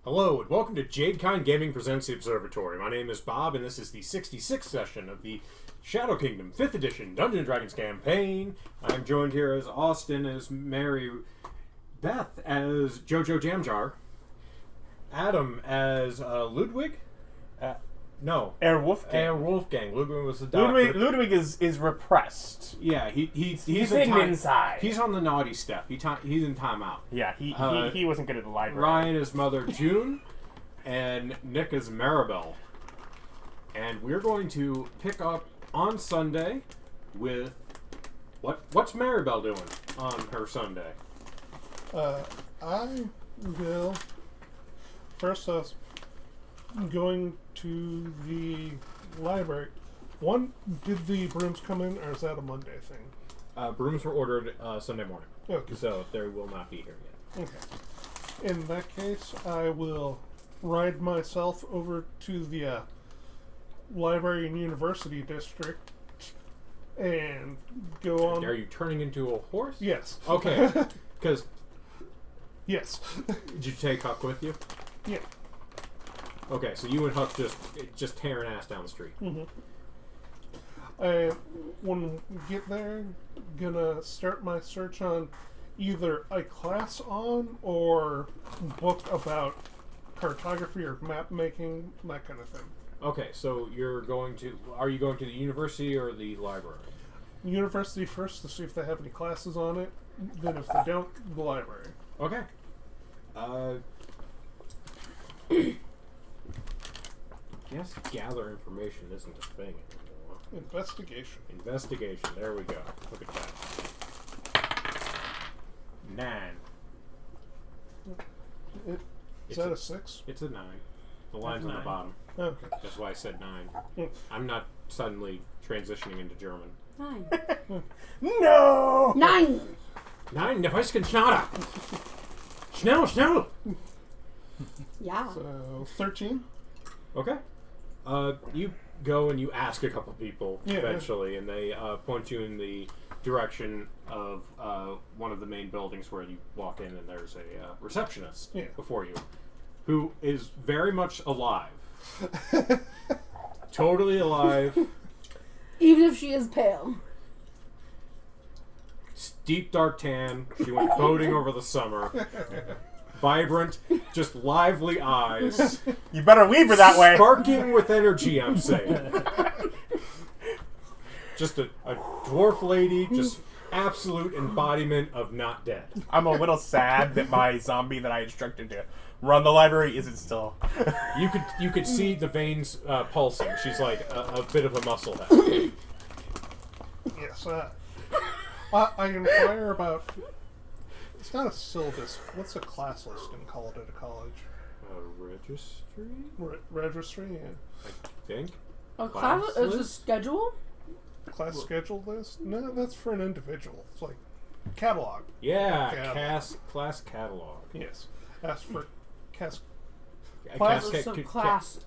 Hello, and welcome to Jadekind Gaming Presents the Observatory. My name is Bob, and this is the 66th session of the Shadow Kingdom 5th Edition Dungeons & Dragons campaign. I'm joined here as Austin, as Mary, Beth as Jojo Jamjar, Adam as Ludwig. Herr Wolfgang. Herr Wolfgang. Ludwig was the doctor. Ludwig is repressed. Yeah, he's hidden inside. He's on the naughty step. He's in timeout. Yeah, he wasn't good at the library. Ryan is Mother June, and Nick is Maribel. And we're going to pick up on Sunday with what's Maribel doing on her Sunday? I will first going to the library. One, did the brooms come in, or is that a Monday thing? Brooms were ordered Sunday morning. Okay. So they will not be here yet. Okay. In that case, I will ride myself over to the library and university district and go on. Are you turning into a horse? Yes. Okay. Because yes. did you take Huck with you? Yeah. Okay, so you and Huck just tearing ass down the street. Mm-hmm. When we get there, gonna start my search on either a class on or book about cartography or map making, that kind of thing. Okay, so are you going to the university or the library? University first to see if they have any classes on it. Then if they don't, the library. Okay. Guess gather information isn't a thing anymore. Investigation. There we go. Look at that. 9. Is that a 6? It's a 9. The line's on the bottom. Okay. That's why I said 9. I'm not suddenly transitioning into German. 9. No! 9! 9, der Häuschen schnatter! Schnell! Yeah. So 13. Okay. You go and you ask a couple people eventually, and they point you in the direction of one of the main buildings where you walk in, and there's a receptionist before you, who is very much alive. Totally alive. Even if she is pale. Deep dark tan. She went boating over the summer. Vibrant, just lively eyes. You better leave her that way. Sparking with energy, I'm saying. Just a dwarf lady, just absolute embodiment of not dead. I'm a little sad that my zombie that I instructed to run the library isn't still. You could see the veins pulsing. She's like a bit of a muscle head. Yes. I inquire about. It's not a syllabus. What's a class listing called at a college? Registry? Registry, yeah. I think. A class is a schedule? Class schedule list? No, that's for an individual. It's like catalog. Yeah, Catalog. class catalog. Yes. Ask for class.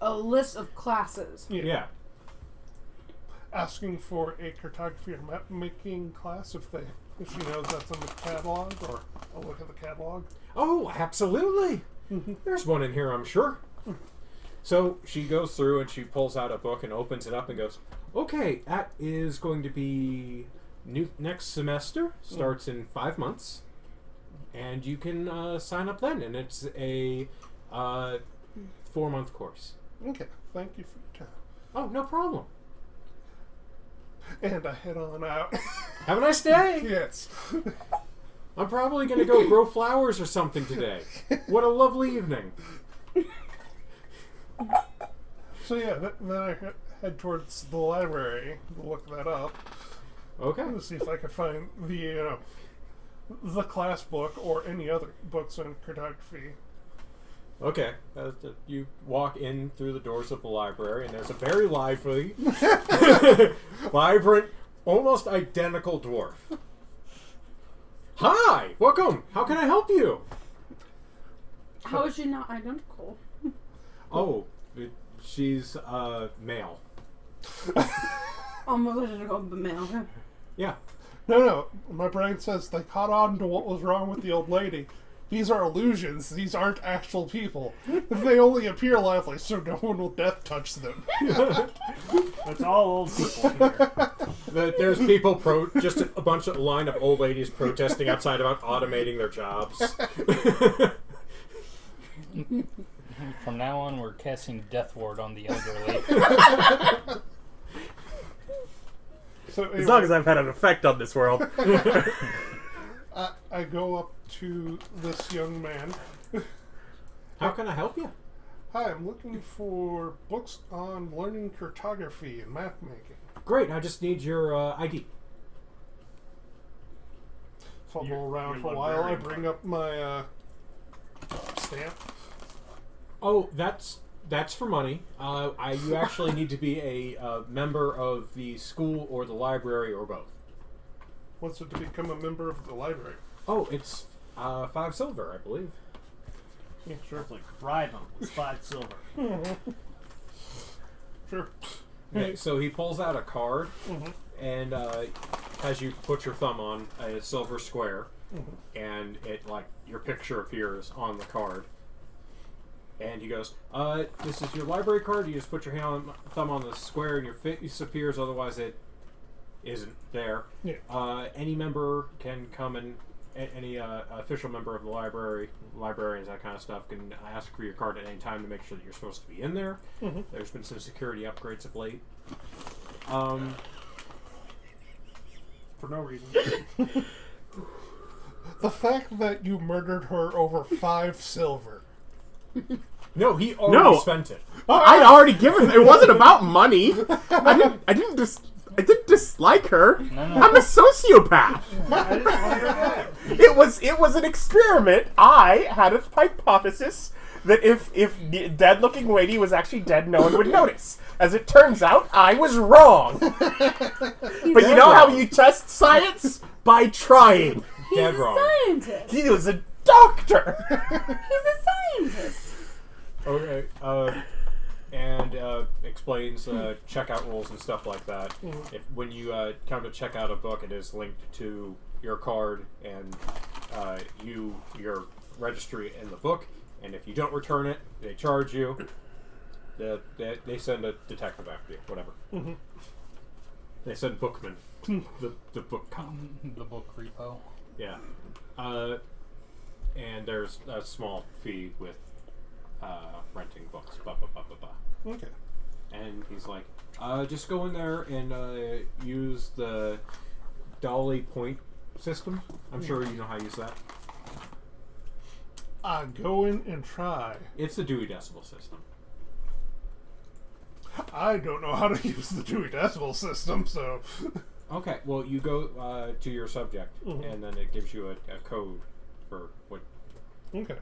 A list of classes. Yeah. Asking for a cartography or map making class if she knows that's in the catalog, or a look at the catalog. Oh, absolutely. There's one in here, I'm sure. So she goes through and she pulls out a book and opens it up and goes, okay, that is going to be next semester. Starts in 5 months. And you can sign up then. And it's a 4-month course. Okay, thank you for your time. Oh, no problem. And I head on out. Have a nice day. Yes. I'm probably going to go grow flowers or something today. What a lovely evening. So yeah, then I head towards the library to look that up. Okay. To see if I could find the class book or any other books on cartography. Okay. You walk in through the doors of the library, and there's a very lively, vibrant, almost identical dwarf. Hi! Welcome! How can I help you? How is she not identical? Oh, she's male. Almost identical, but male. Yeah. No. My brain says they caught on to what was wrong with the old lady. these are illusions. These aren't actual people. They only appear lively, so no one will death touch them. That's all old people here. There's people just a bunch of line of old ladies protesting outside about automating their jobs. From now on, we're casting Death Ward on the elderly. So anyway, As long as I've had an effect on this world. I go up to this young man. How can I help you? Hi, I'm looking for books on learning cartography and map making. Great, I just need your ID. Fumble around your for a while. I librarian bring up my stamp. Oh, that's for money. You actually need to be a member of the school or the library or both. What's it to become a member of the library? Oh, it's 5 silver, I believe. Yeah, sure. It's like bribe him with 5 silver. Sure. Okay, so he pulls out a card Mhm. and has you put your thumb on a silver square, and it your picture appears on the card. And he goes, "This is your library card. You just put your thumb on the square, and your face appears. Otherwise, it isn't there. Yeah. Any member can come and any official member of the library, librarians, that kind of stuff, can ask for your card at any time to make sure that you're supposed to be in there. Mhm. There's been some security upgrades of late. For no reason. The fact that you murdered her over 5 silver. No, he already No. spent it. I'd already given. It wasn't about money. I didn't dislike her. No. I'm a sociopath. I just want her back. It was an experiment. I had a hypothesis that if dead looking lady was actually dead, no one would notice. As it turns out, I was wrong. But you know how you test science? By trying. He's Dead a wrong. scientist. He was a doctor. He's a scientist. Okay. And explains checkout rules and stuff like that. If when you come to check out a book, it is linked to your card and your registry in the book. And if you don't return it, they charge you. They send a detective after you. Whatever. Mhm. They send bookman. the book cop. The book repo. Yeah. And there's a small fee with renting books. Blah, blah, blah, blah, blah. Okay. And he's like, just go in there and use the Dolly point system. I'm sure you know how to use that. I go in and try. It's the Dewey Decimal System. I don't know how to use the Dewey Decimal System, so... Okay, well, you go to your subject, and then it gives you a code for what... Okay.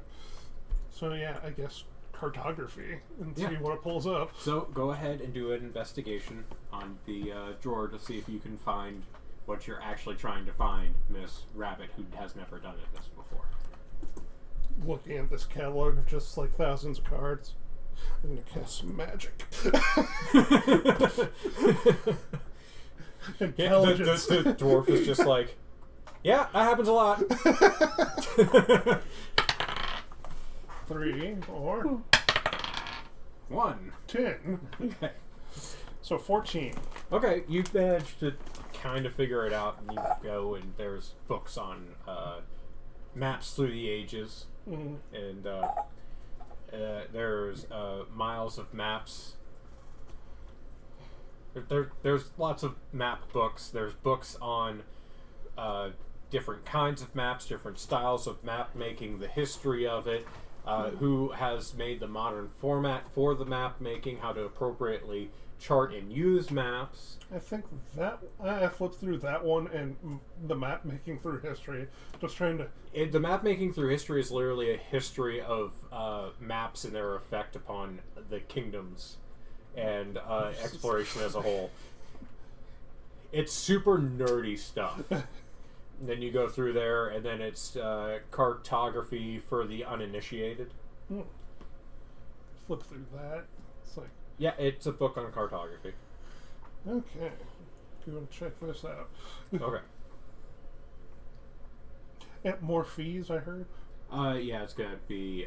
So yeah, I guess cartography and see Yeah. what it pulls up. So go ahead and do an investigation on the drawer to see if you can find what you're actually trying to find, Miss Rabbit, who has never done this before. Looking at this catalog of just like thousands of cards. I'm gonna cast some magic. Intelligence. The dwarf is just like, yeah, that happens a lot. 3 or 1. 10. Okay. So 14. Okay, you've managed to kind of figure it out, and you go, and there's books on maps through the ages, and there's miles of maps. There's lots of map books. There's books on different kinds of maps, different styles of map making, the history of it, who has made the modern format for the map making, how to appropriately chart and use maps. I think that I flipped through that one and the map making through history. Just trying to. The map making through history is literally a history of maps and their effect upon the kingdoms and exploration as a whole. It's super nerdy stuff. And then you go through there, and then it's cartography for the uninitiated. Flip through that. It's like, Yeah, it's a book on cartography. okay, go and check this out. Okay. And more fees, I heard. Yeah, it's gonna be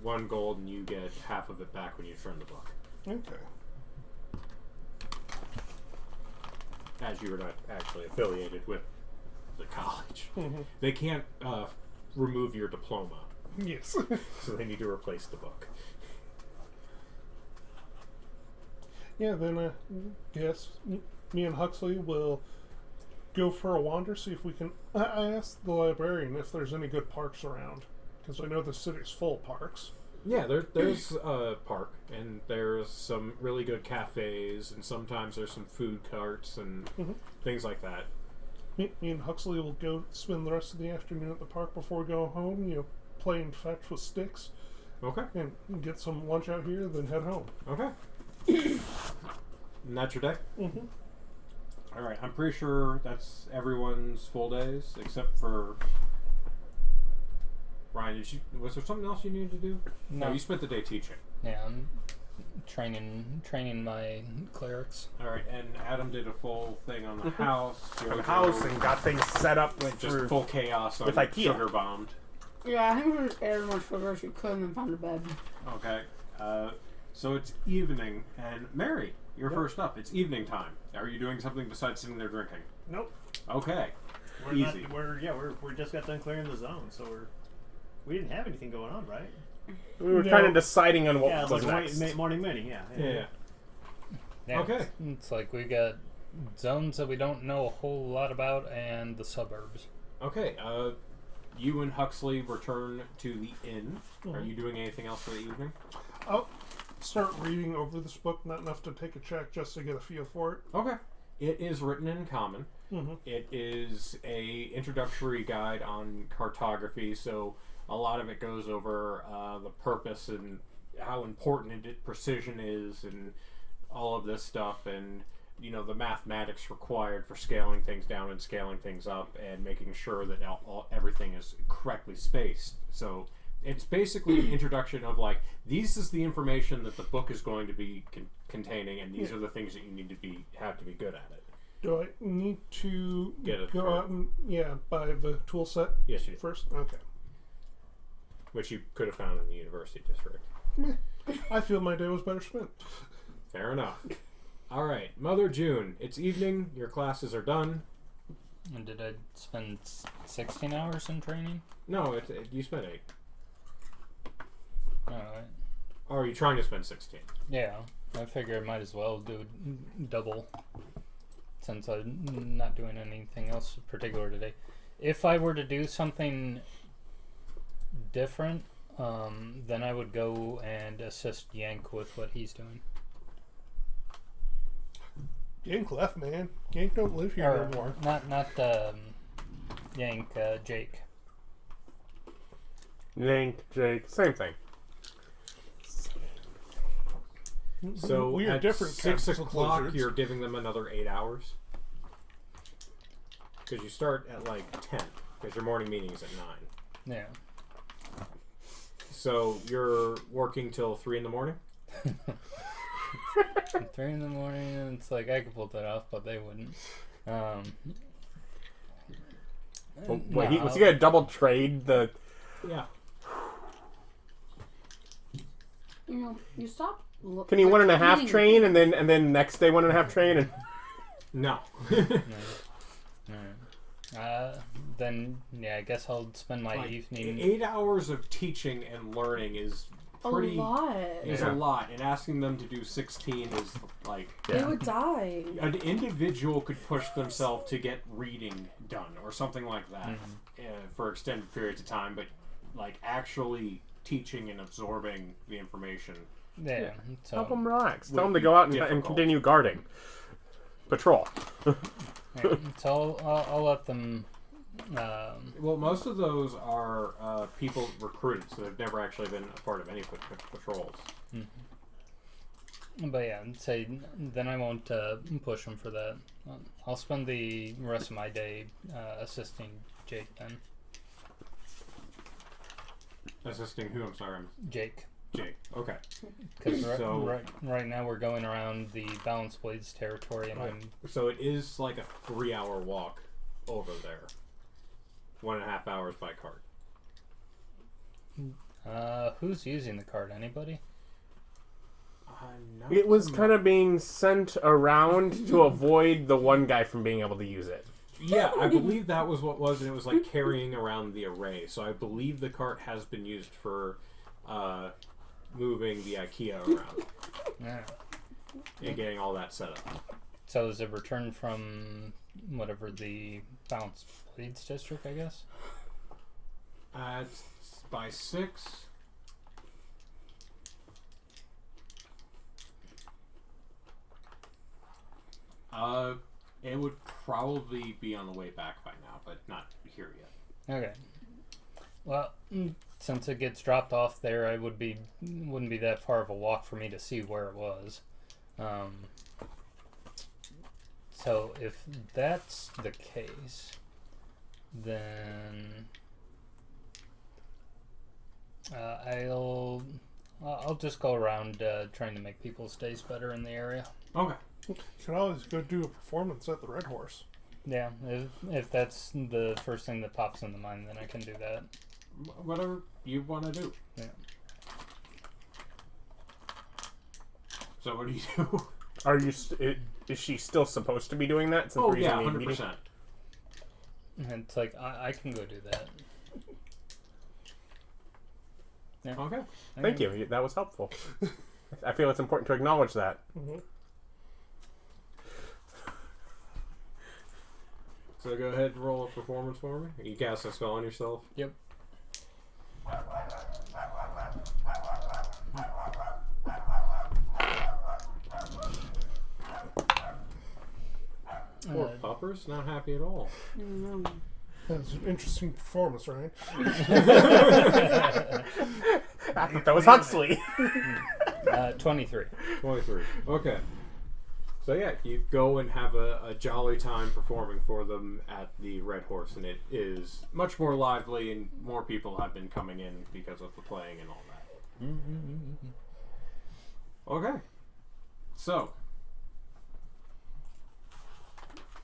1 gold, and you get half of it back when you turn the book. Okay. As you were not actually affiliated with the college. Mm-hmm. They can't remove your diploma, Yes. so they need to replace the book. Yeah, then yes, me and Huxley will go for a wander, see if we can... I asked the librarian if there's any good parks around, because I know the city's full of parks. Yeah, there's a park, and there's some really good cafes, and sometimes there's some food carts and things like that. Me and Huxley will go spend the rest of the afternoon at the park before we go home, playing fetch with sticks, Okay. and get some lunch out here, then head home. Okay. And that's your day? Mm-hmm. Alright, I'm pretty sure that's everyone's full days, except for... Ryan, was there something else you needed to do? No. You spent the day teaching. Yeah, I'm training my clerics. Alright, and Adam did a full thing on the house. On the house and got things set up Just through. full chaos on with IKEA. Sugar Bombed. Yeah, I think we just ate as much sugar as we could and then found a bed. Okay. So it's evening, and Mary, you're Yep. first up. It's evening time. Are you doing something besides sitting there drinking? Nope. Okay. We're Easy. Not, we're just got done clearing the zone, so we didn't have anything going on, right? We were No. kind of deciding on what Yeah, was like next. morning meeting. Yeah. Yeah. Yeah, Okay. It's like we got zones that we don't know a whole lot about, and the suburbs. Okay. You and Huxley return to the inn. Are you doing anything else for the evening? I'll start reading over this book, not enough to take a check, just to get a feel for it. Okay. It is written in common. Mm-hmm. It is a introductory guide on cartography, so a lot of it goes over the purpose and how important precision is, and all of this stuff, and the mathematics required for scaling things down and scaling things up, and making sure that everything is correctly spaced. So it's basically an introduction of this is the information that the book is going to be containing, and these are the things that you need to have to be good at it. Do I need to Get a go card. out and buy the tool set Yes, you do. first? Okay. Which you could have found in the university district. I feel my day was better spent. Fair enough. All right, Mother June. It's evening. Your classes are done. And did I spend 16 hours in training? No, you spent 8. Alright. Or are you trying to spend 16? Yeah, I figure I might as well do double, since I'm not doing anything else particular today. If I were to do something different, then I would go and assist Yank with what he's doing. Yank left, man. Yank don't live here Or, no more. not Yank, Jake. Yank, Jake, same thing. So we are at different 6 kinds of o'clock, lizards. you're giving them another 8 hours. Because you start at 10. Because your morning meeting is at 9. Yeah. So you're working till 3 in the morning? 3 in the morning, and it's like I could pull that off, but they wouldn't. Wait, was he gonna double trade the? Yeah. You stop. Can he 1.5 train and then next day 1.5 train and? No. Then I guess I'll spend my evening. 8 hours of teaching and learning is pretty... a lot. Is a lot, and asking them to do 16 is They would die. an individual could push themselves to get reading done or something like that for extended periods of time, but actually teaching and absorbing the information. Yeah. So, Help them relax. Tell them to go out and Difficult. continue guarding. Patrol. yeah, so I'll let them. Well, most of those are people recruited, so they've never actually been a part of any patrols. But yeah, say then I won't push them for that. I'll spend the rest of my day assisting Jake then. Assisting who? I'm sorry, Jake. Jake. Okay. Because So- right now we're going around the Balance Blades territory, and I'm So it is like a 3-hour walk over there. 1.5 hours by cart. Who's using the card? Anybody? It was kind of being sent around to avoid the one guy from being able to use it. Yeah, I believe that was what was, and it was like carrying around the array. So I believe the cart has been used for moving the IKEA around Yeah. and getting all that set up. So is it returned from whatever the Bounce Blades district, I guess? By 6. It would probably be on the way back by now, but not here yet. Okay. Well, since it gets dropped off there, wouldn't be that far of a walk for me to see where it was. So if that's the case, then I'll just go around trying to make people's days better in the area. Okay. You can always go do a performance at the Red Horse. Yeah, if that's the first thing that pops into mind, then I can do that. Whatever you want to do. Yeah. So what do you do? Are you? Is she still supposed to be doing that? Since Oh we're yeah, using the 100%. And it's like, I can go do that. Yeah. Okay. Thank you. That was helpful. I feel it's important to acknowledge that. Mm-hmm. So go ahead and roll a performance for me. You cast a spell on yourself. Yep. Poor Puppers, not happy at all. That's an interesting performance, right? I think that was Huxley. 23. 23. Okay. So yeah, you go and have a jolly time performing for them at the Red Horse, and it is much more lively, and more people have been coming in because of the playing and all that. Okay. So,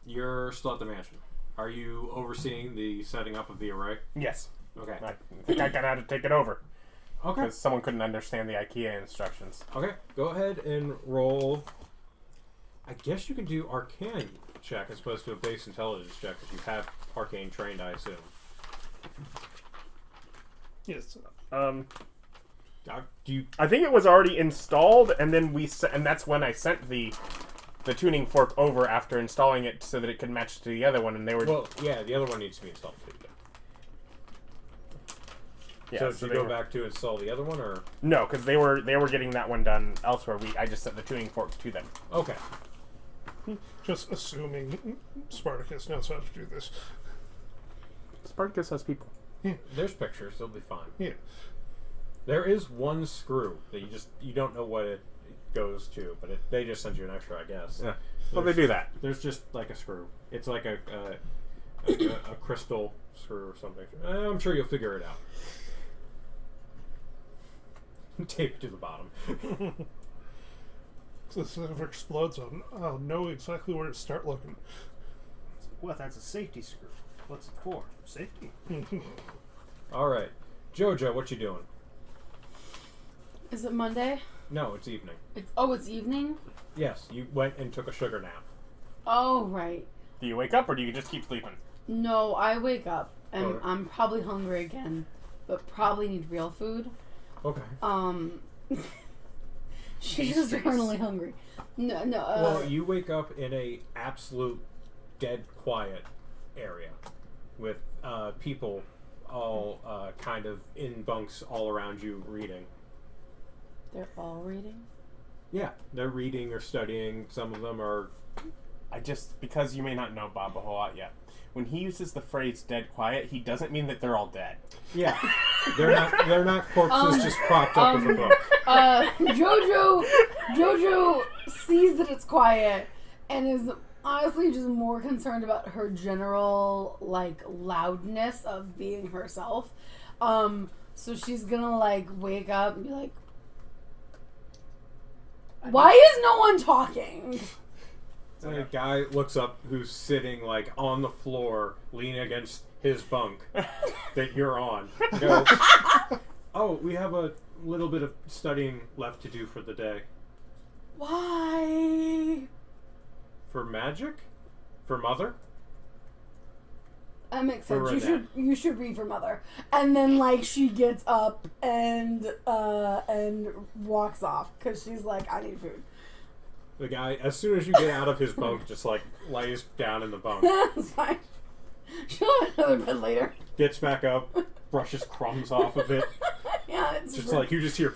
you're still at the mansion. Are you overseeing the setting up of the array? Yes. Okay. I think I got how to take it over. Okay. Because someone couldn't understand the IKEA instructions. Okay. Go ahead and roll. I guess you can do arcane check as opposed to a base intelligence check because you have arcane trained, I assume. Yes. Do you? I think it was already installed, and then and that's when I sent the tuning fork over after installing it so that it could match to the other one, and they were. Well, yeah, the other one needs to be installed too. Yeah, so did you they go were- back to install the other one, or No, because they were getting that one done elsewhere. I just sent the tuning fork to them. okay? Just assuming Spartacus knows how to do this. Spartacus has people. There's pictures; they'll be fine. Yeah. There is one screw that you don't know what it goes to, but they just send you an extra, I guess. Yeah. Well, they do that. There's just like a screw. It's like a crystal screw or something. I'm sure you'll figure it out. Tape it to the bottom. So if it ever explodes, I'll know exactly where to start looking. What? That's a safety screw. What's it for? Safety. All right, Jojo, what you doing? Is it Monday? No, it's evening. It's evening? Yes, you went and took a sugar nap. Oh, right. Do you wake up or do you just keep sleeping? No, I wake up and Okay. I'm probably hungry again, but probably need real food. Okay. She's just eternally hungry. No. Well, you wake up in a absolute dead quiet area with people all kind of in bunks all around you reading. They're all reading? Yeah, they're reading or studying. Some of them are. Because you may not know Bob a whole lot yet. When he uses the phrase "dead quiet," he doesn't mean that they're all dead. Yeah, they're not corpses just propped up with a book. Jojo sees that it's quiet and is honestly just more concerned about her general loudness of being herself. So she's gonna wake up and be like, "Why is no one talking?" A guy looks up who's sitting on the floor, leaning against his bunk that you're on. Goes, Oh, we have a little bit of studying left to do for the day. Why? For magic? For Mother? That makes For sense. Renette. You should read for Mother. And then like she gets up and walks off because she's like, I need food. The guy, as soon as you get out of his bunk, just like lays down in the bunk. That's fine. She'll have another bed later. Gets back up, brushes crumbs off of it. Yeah, it's Just super, like you just hear.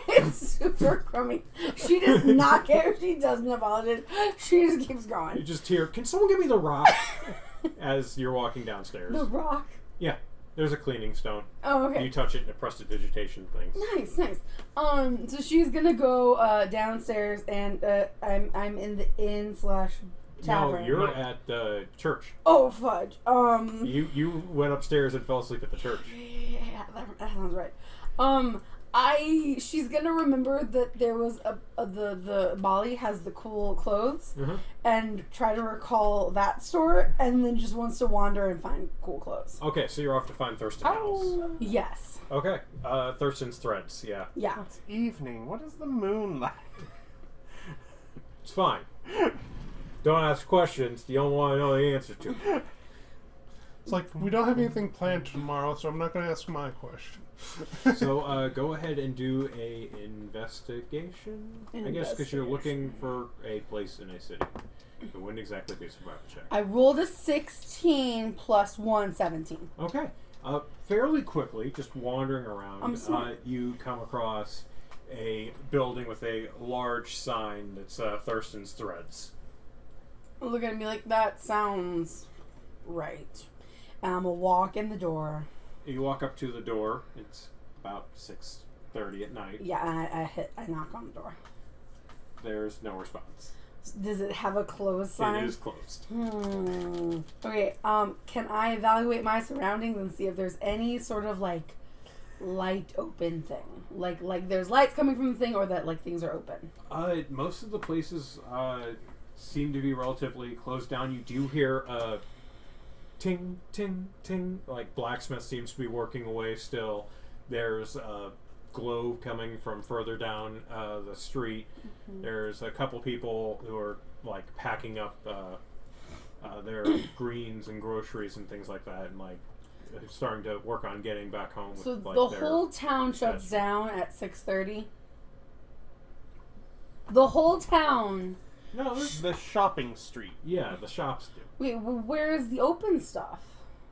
it's super crummy. She does not care. She doesn't apologize. She just keeps You going. just hear, can someone give me the rock? As you're walking downstairs. The rock. Yeah, there's a cleaning stone. Oh, okay. You touch it and it prestidigitation things. Nice, nice. So she's gonna go downstairs, and I'm in the inn / No, tavern. you're at the church. Oh fudge. You went upstairs and fell asleep at the church. Yeah, that sounds right. She's gonna remember that there was the Molly has the cool clothes, Mhm. and try to recall that store, and then just wants to wander and find cool clothes. Okay, so you're off to find Thurston House. Yes. Okay, Thurston's Threads, yeah. Yeah. It's evening. What is the moon like? It's fine. Don't ask questions you don't want to know the answer to. It's like, we don't have anything planned tomorrow, so I'm not going to ask my question. So go ahead and do a investigation. I guess because you're looking for a place in a city. It wouldn't exactly be a survival check. I rolled a 16 plus 1, 17. Okay. Fairly quickly, just wandering around, I'm sorry. you come across a building with a large sign that's Thurston's Threads. Look at me like, that sounds right. And I'm gonna walk in the door. You walk up to the door. It's about 6:30 at night. Yeah, and I knock on the door. There's no response. Does it have a closed sign? It is closed. Okay, can I evaluate my surroundings and see if there's any sort of like light open thing? Like there's lights coming from the thing, or that like things are open? Most of the places seem to be relatively closed down. You do hear ting, ting, ting. Like blacksmith seems to be working away still. There's glow coming from further down the street. Mm-hmm. There's a couple people who are like packing up their greens and groceries and things like that, and like starting to work on getting back home. So with, like, the their whole town shuts vegetables. down at 6:30. The whole town. No, there's, The shopping street. yeah, the shops do. Wait, where is the open stuff?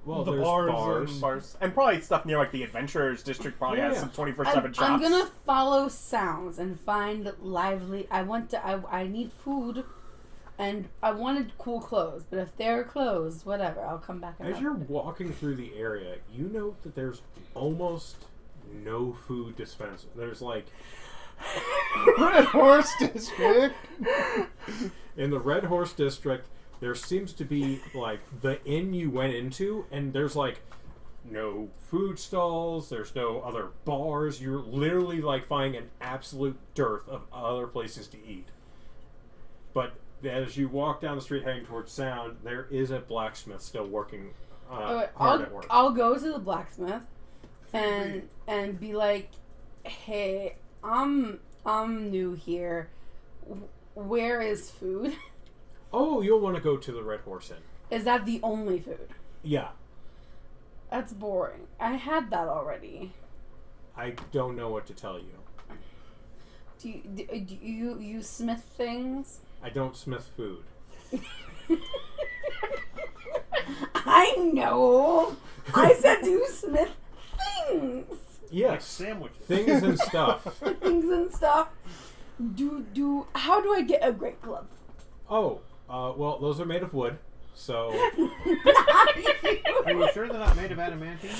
Well, The there's bars bars. and- Bars. And probably stuff near like the Adventurers District probably Yeah. has some 24/7 shops. I'm gonna follow sounds and find lively. I need food, and I wanted cool clothes. But if they're closed, whatever, I'll come back. As you're walking through the area, you note that there's almost no food dispensed. There's like Red Horse District! in the Red Horse District, there seems to be like the inn you went into, and there's like no food stalls. There's no other bars. You're literally like finding an absolute dearth of other places to eat. But as you walk down the street heading towards Sound, there is a blacksmith still working hard at work. I'll go to the blacksmith and be like, "Hey, I'm new here. Where is food? Oh, you'll want to go to the Red Horse Inn. Is that the only food? Yeah, That's boring. I had that already. I don't know what to tell you. Do you smith things? I don't smith food. I know. I said do you smith things. Like Yes, sandwiches. things and stuff. Things and stuff. How do I get a great club? Oh, well, those are made of wood, so Are you sure they're not made of adamantine?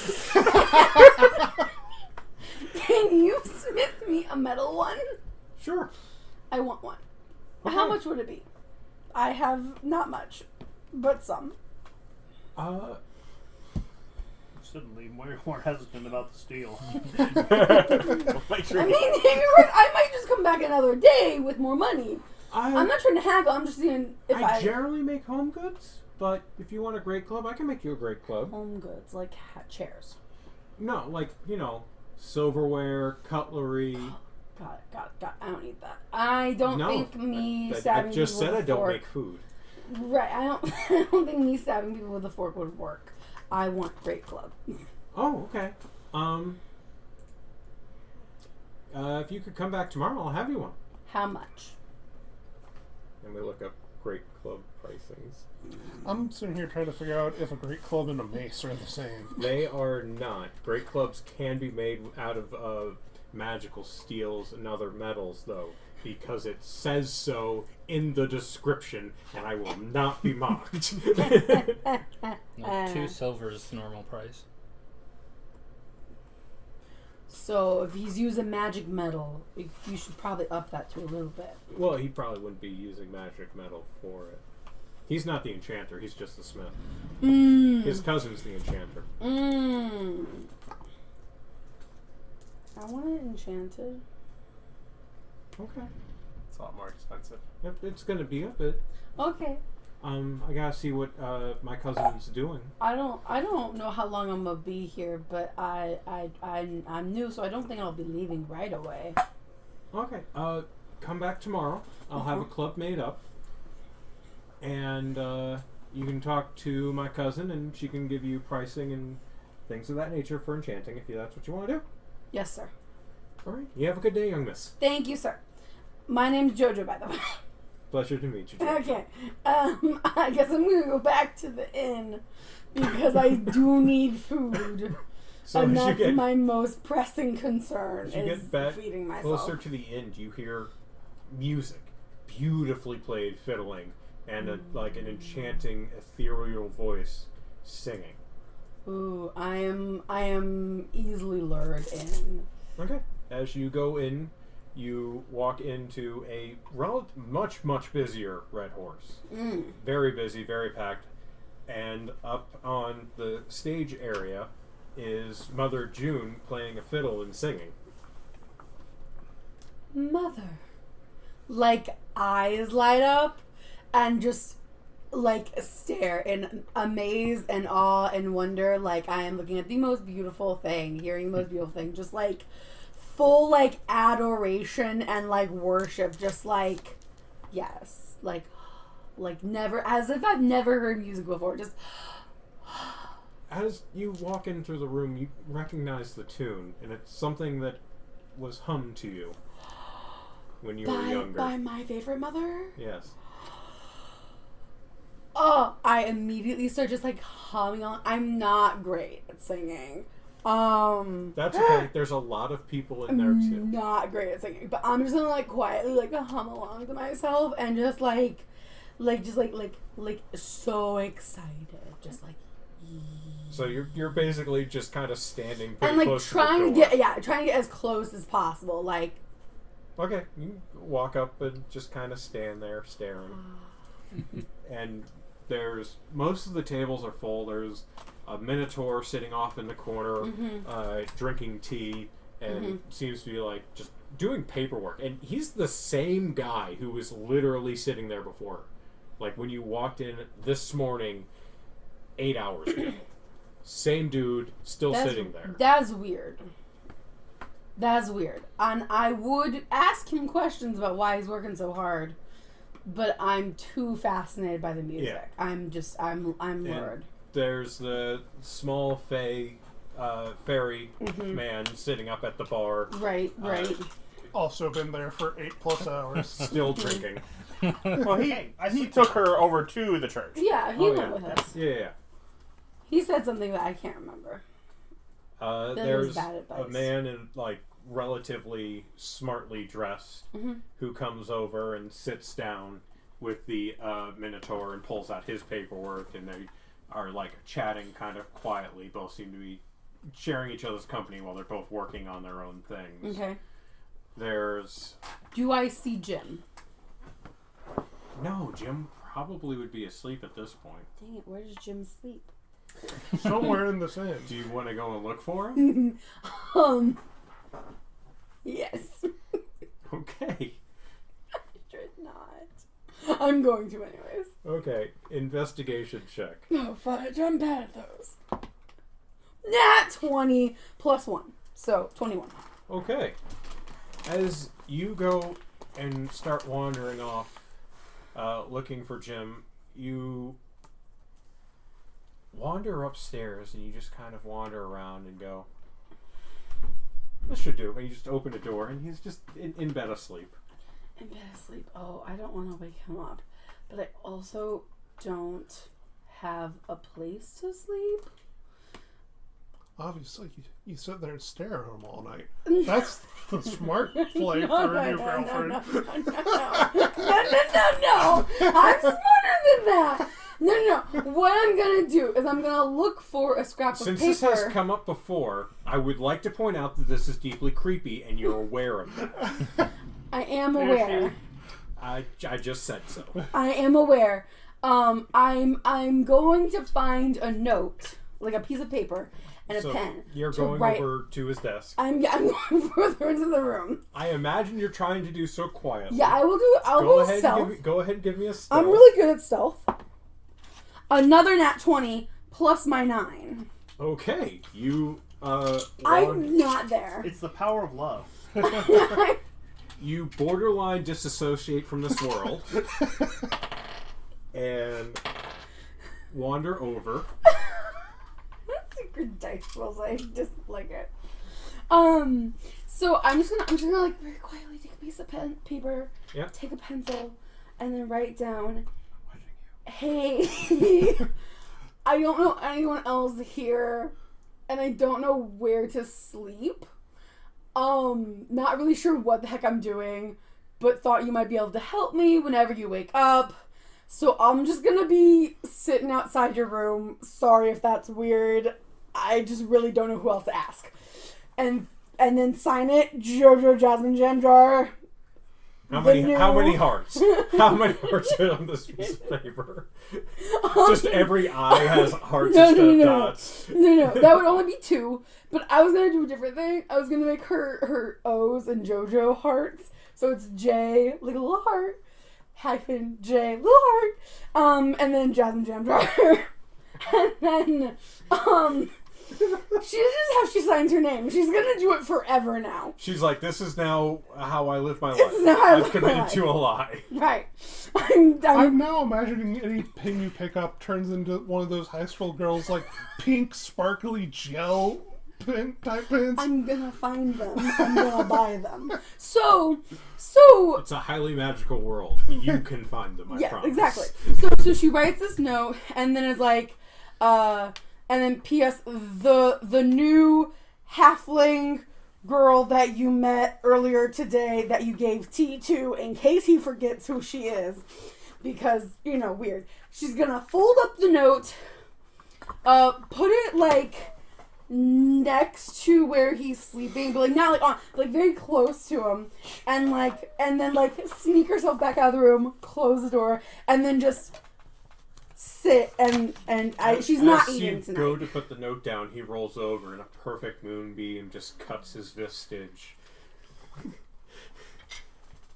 Can you smith me a metal one? sure. I want one. Okay. How much would it be? I have not much, but some. Suddenly more hesitant about the steel. Make sure I mean, I might just come back another day with more money. I'm I not trying to haggle. I'm just seeing if I generally make home goods, but if you want a great club, I can make you a great club. home goods like chairs. No, like silverware, cutlery. Got it. I don't need that. I don't think me I stabbing just people said with I a don't fork. make food. Right. I don't think me stabbing people with a fork would work. I want Great Club. Oh, okay. If you could come back tomorrow, I'll have you one. How much? And we look up Great Club pricings. I'm sitting here trying to figure out if a great club and a mace are the same. They are not. Great clubs can be made out of magical steels and other metals, though, because it says so in the description, and I will not be mocked. No, 2 silver is normal price. So if he's using magic metal, you should probably up that to a little bit. Well, he probably wouldn't be using magic metal for it. He's not the enchanter, he's just the smith. His cousin's the enchanter. I want it enchanted. Okay. It's a lot more expensive. Yep, it's gonna be a bit. Okay. I gotta see what my cousin's doing. I don't know how long I'm gonna be here, but I'm new, so I don't think I'll be leaving right away. Okay. Come back tomorrow. I'll have a club made up. And you can talk to my cousin, and she can give you pricing and things of that nature for enchanting, if that's what you want to do. Yes, sir. All right. You have a good day, young miss. Thank you, sir. My name's Jojo, by the way. Pleasure to meet you, George. Okay. I guess I'm gonna go back to the inn because I do need food. So and as you that's get, my most pressing concern as you is get back feeding myself. closer to the end, you hear music, beautifully played fiddling, and like an enchanting, ethereal voice singing. Ooh, I am easily lured in. Okay. As you go in, you walk into a much busier Red Horse. Very busy, very packed. And up on the stage area is Mother June playing a fiddle and singing. Mother. Like, eyes light up and just, like, stare in amaze and awe and wonder. Like, I am looking at the most beautiful thing, hearing the most beautiful thing. Just, like, full, like, adoration and, like, worship. Just, like, yes. Like never, as if I've never heard music before. Just... As you walk in through the room, you recognize the tune, and it's something that was hummed to you when you were younger. By my favorite mother? Yes. Oh, I immediately start just, like, humming on. I'm not great at singing. That's okay. There's a lot of people in there, too. Not great at singing, but I'm just gonna, like, quietly, like, hum along to myself and just, just so excited. Just, like... So you're basically just kind of standing pretty and, like, close trying to the to door. get as close as possible, like... Okay, you walk up and just kind of stand there staring. And there's... Most of the tables are full. There's a Minotaur sitting off in the corner, drinking tea, and seems to be, like, just doing paperwork. And he's the same guy who was literally sitting there before. Like, when you walked in this morning, 8 hours ago. Same dude, still sitting there. That's weird. That's weird. And I would ask him questions about why he's working so hard, but I'm too fascinated by the music. Yeah. I'm lured. There's the small fairy man sitting up at the bar. Right. Also been there for 8+ hours. Still drinking. Well, he took her over to the church. Yeah, he went with us. Yeah. He said something that I can't remember. There's a man in, like, relatively smartly dressed who comes over and sits down with the Minotaur and pulls out his paperwork, and they are, like, chatting kind of quietly. Both seem to be sharing each other's company while they're both working on their own things. Okay. There's... Do I see Jim? No, Jim probably would be asleep at this point. Dang it, where does Jim sleep? Somewhere in this inn. Do you want to go and look for him? Yes. Okay. I should not. I'm going to anyways. Okay, investigation check. Oh, fudge, I'm bad at those. Nat 20 +1. So 21. Okay. As you go and start wandering off, looking for Jim, you wander upstairs and you just kind of wander around and go, this should do. And you just open a door and he's just in bed asleep. In bed asleep. Oh, I don't want to wake him up. But I also don't have a place to sleep. Obviously, you sit there and stare at him all night. That's the smart play for a new girlfriend. No. I'm smarter than that. No. What I'm going to do is I'm going to look for a scrap of Since paper. this has come up before, I would like to point out that this is deeply creepy and you're aware of that. I am aware. I just said so. I am aware. I'm going to find a note, like a piece of paper and a pen. You're to going write. over to his desk. I'm going further into the room. I imagine you're trying to do so quietly. Yeah, I will do. I'll go stealth. Go ahead and give me a stealth. I'm really good at stealth. Another nat 20 plus my 9. Okay, you I'm not there. It's the power of love. You borderline disassociate from this world and wander over. Secret dice rolls. I just like it. So I'm just gonna like very quietly take a piece of paper, Yep. take a pencil, and then write down, hey, I don't know anyone else here, and I don't know where to sleep. Not really sure what the heck I'm doing, but thought you might be able to help me whenever you wake up. So I'm just gonna be sitting outside your room. Sorry if that's weird. I just really don't know who else to ask. And then sign it, Jojo Jasmine Jamjar. How many hearts? How many hearts are on this piece of paper? Just every eye has hearts instead of dots. No, that would only be 2. But I was gonna do a different thing. I was gonna make her O's and JoJo hearts. So it's J, like a little heart, hyphen J, little heart, and then Jasmine Jamjar. And then, she just how she signs her name. She's gonna do it forever now. She's like, this is now how I live my life. This is how I I've live my committed life. to a lie. Right. I'm now imagining anything you pick up turns into one of those high school girls, like pink, sparkly gel pen type pens. I'm gonna find them. I'm gonna buy them. So. It's a highly magical world. You can find them, I promise. Exactly. So she writes this note, and then is like, and then P.S. The new halfling girl that you met earlier today that you gave tea to in case he forgets who she is, because weird. She's gonna fold up the note, put it like next to where he's sleeping, but like not like on, like very close to him, and then sneak herself back out of the room, close the door, and then just sit she's not eating As you tonight. go to put the note down, he rolls over and a perfect moonbeam just cuts his vestige.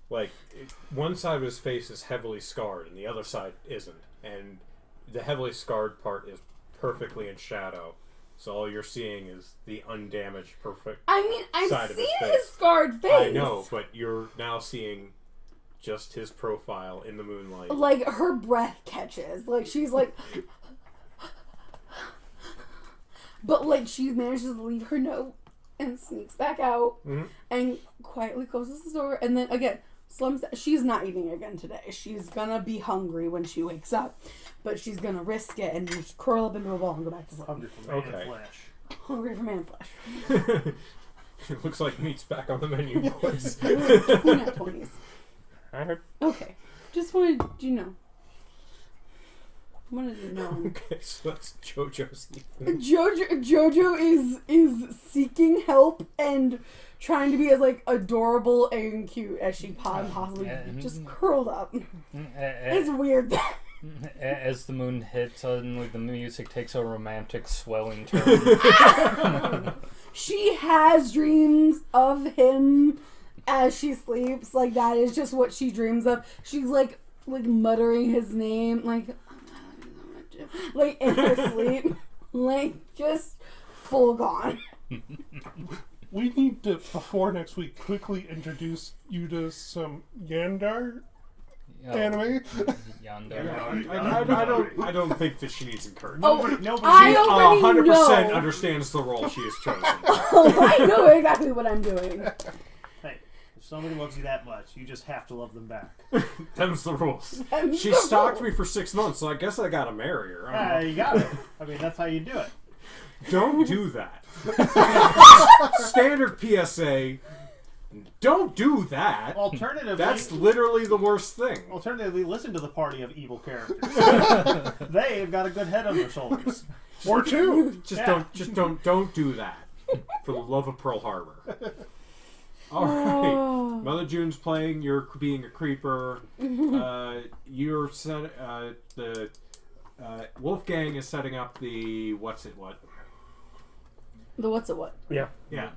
One side of his face is heavily scarred and the other side isn't, and the heavily scarred part is perfectly in shadow. So all you're seeing is the undamaged, perfect I've side of seen his his face. scarred face. I know, but you're now seeing just his profile in the moonlight. Like her breath catches. Like she's like, but like she manages to leave her note and sneaks back out and quietly closes the door. And then again, she's not eating again today. She's gonna be hungry when she wakes up, but she's gonna risk it and just curl up into a ball and go back to sleep. Hungry for man flesh. Hungry for man flesh. It looks like meat's back on the menu, boys. 20s. I heard. Okay. Just wanted wanted to know. Okay, so that's JoJo's Jojo is seeking help and trying to be as like adorable and cute as she possibly just curled up. It's weird. As the moon hits, suddenly the music takes a romantic swelling turn. She has dreams of him as she sleeps. Like that is just what she dreams of. She's like muttering his name, like in her sleep, like just full gone. we need to, before next week, quickly introduce you to some Yandar anime. Yonder. I don't think that she needs encouragement. Nobody. I already 100% know. understands the role she has chosen. I know exactly what I'm doing. Hey, if somebody loves you that much, you just have to love them back. Them's the rules. Them's She the stalked rules. me for 6 months, so I guess I gotta marry her. I don't know. You got it. I mean, that's how you do it. Don't do that. Standard PSA. Don't do that. Alternatively, That's literally the worst thing. Alternatively, listen to the party of evil characters. They've got a good head on their shoulders. Or two. Just don't do that. For the love of Pearl Harbor. All right. Mother June's playing. You're being a creeper. You're set. The Wolfgang is setting up the what's it what? The what's it what? Yeah. Yeah.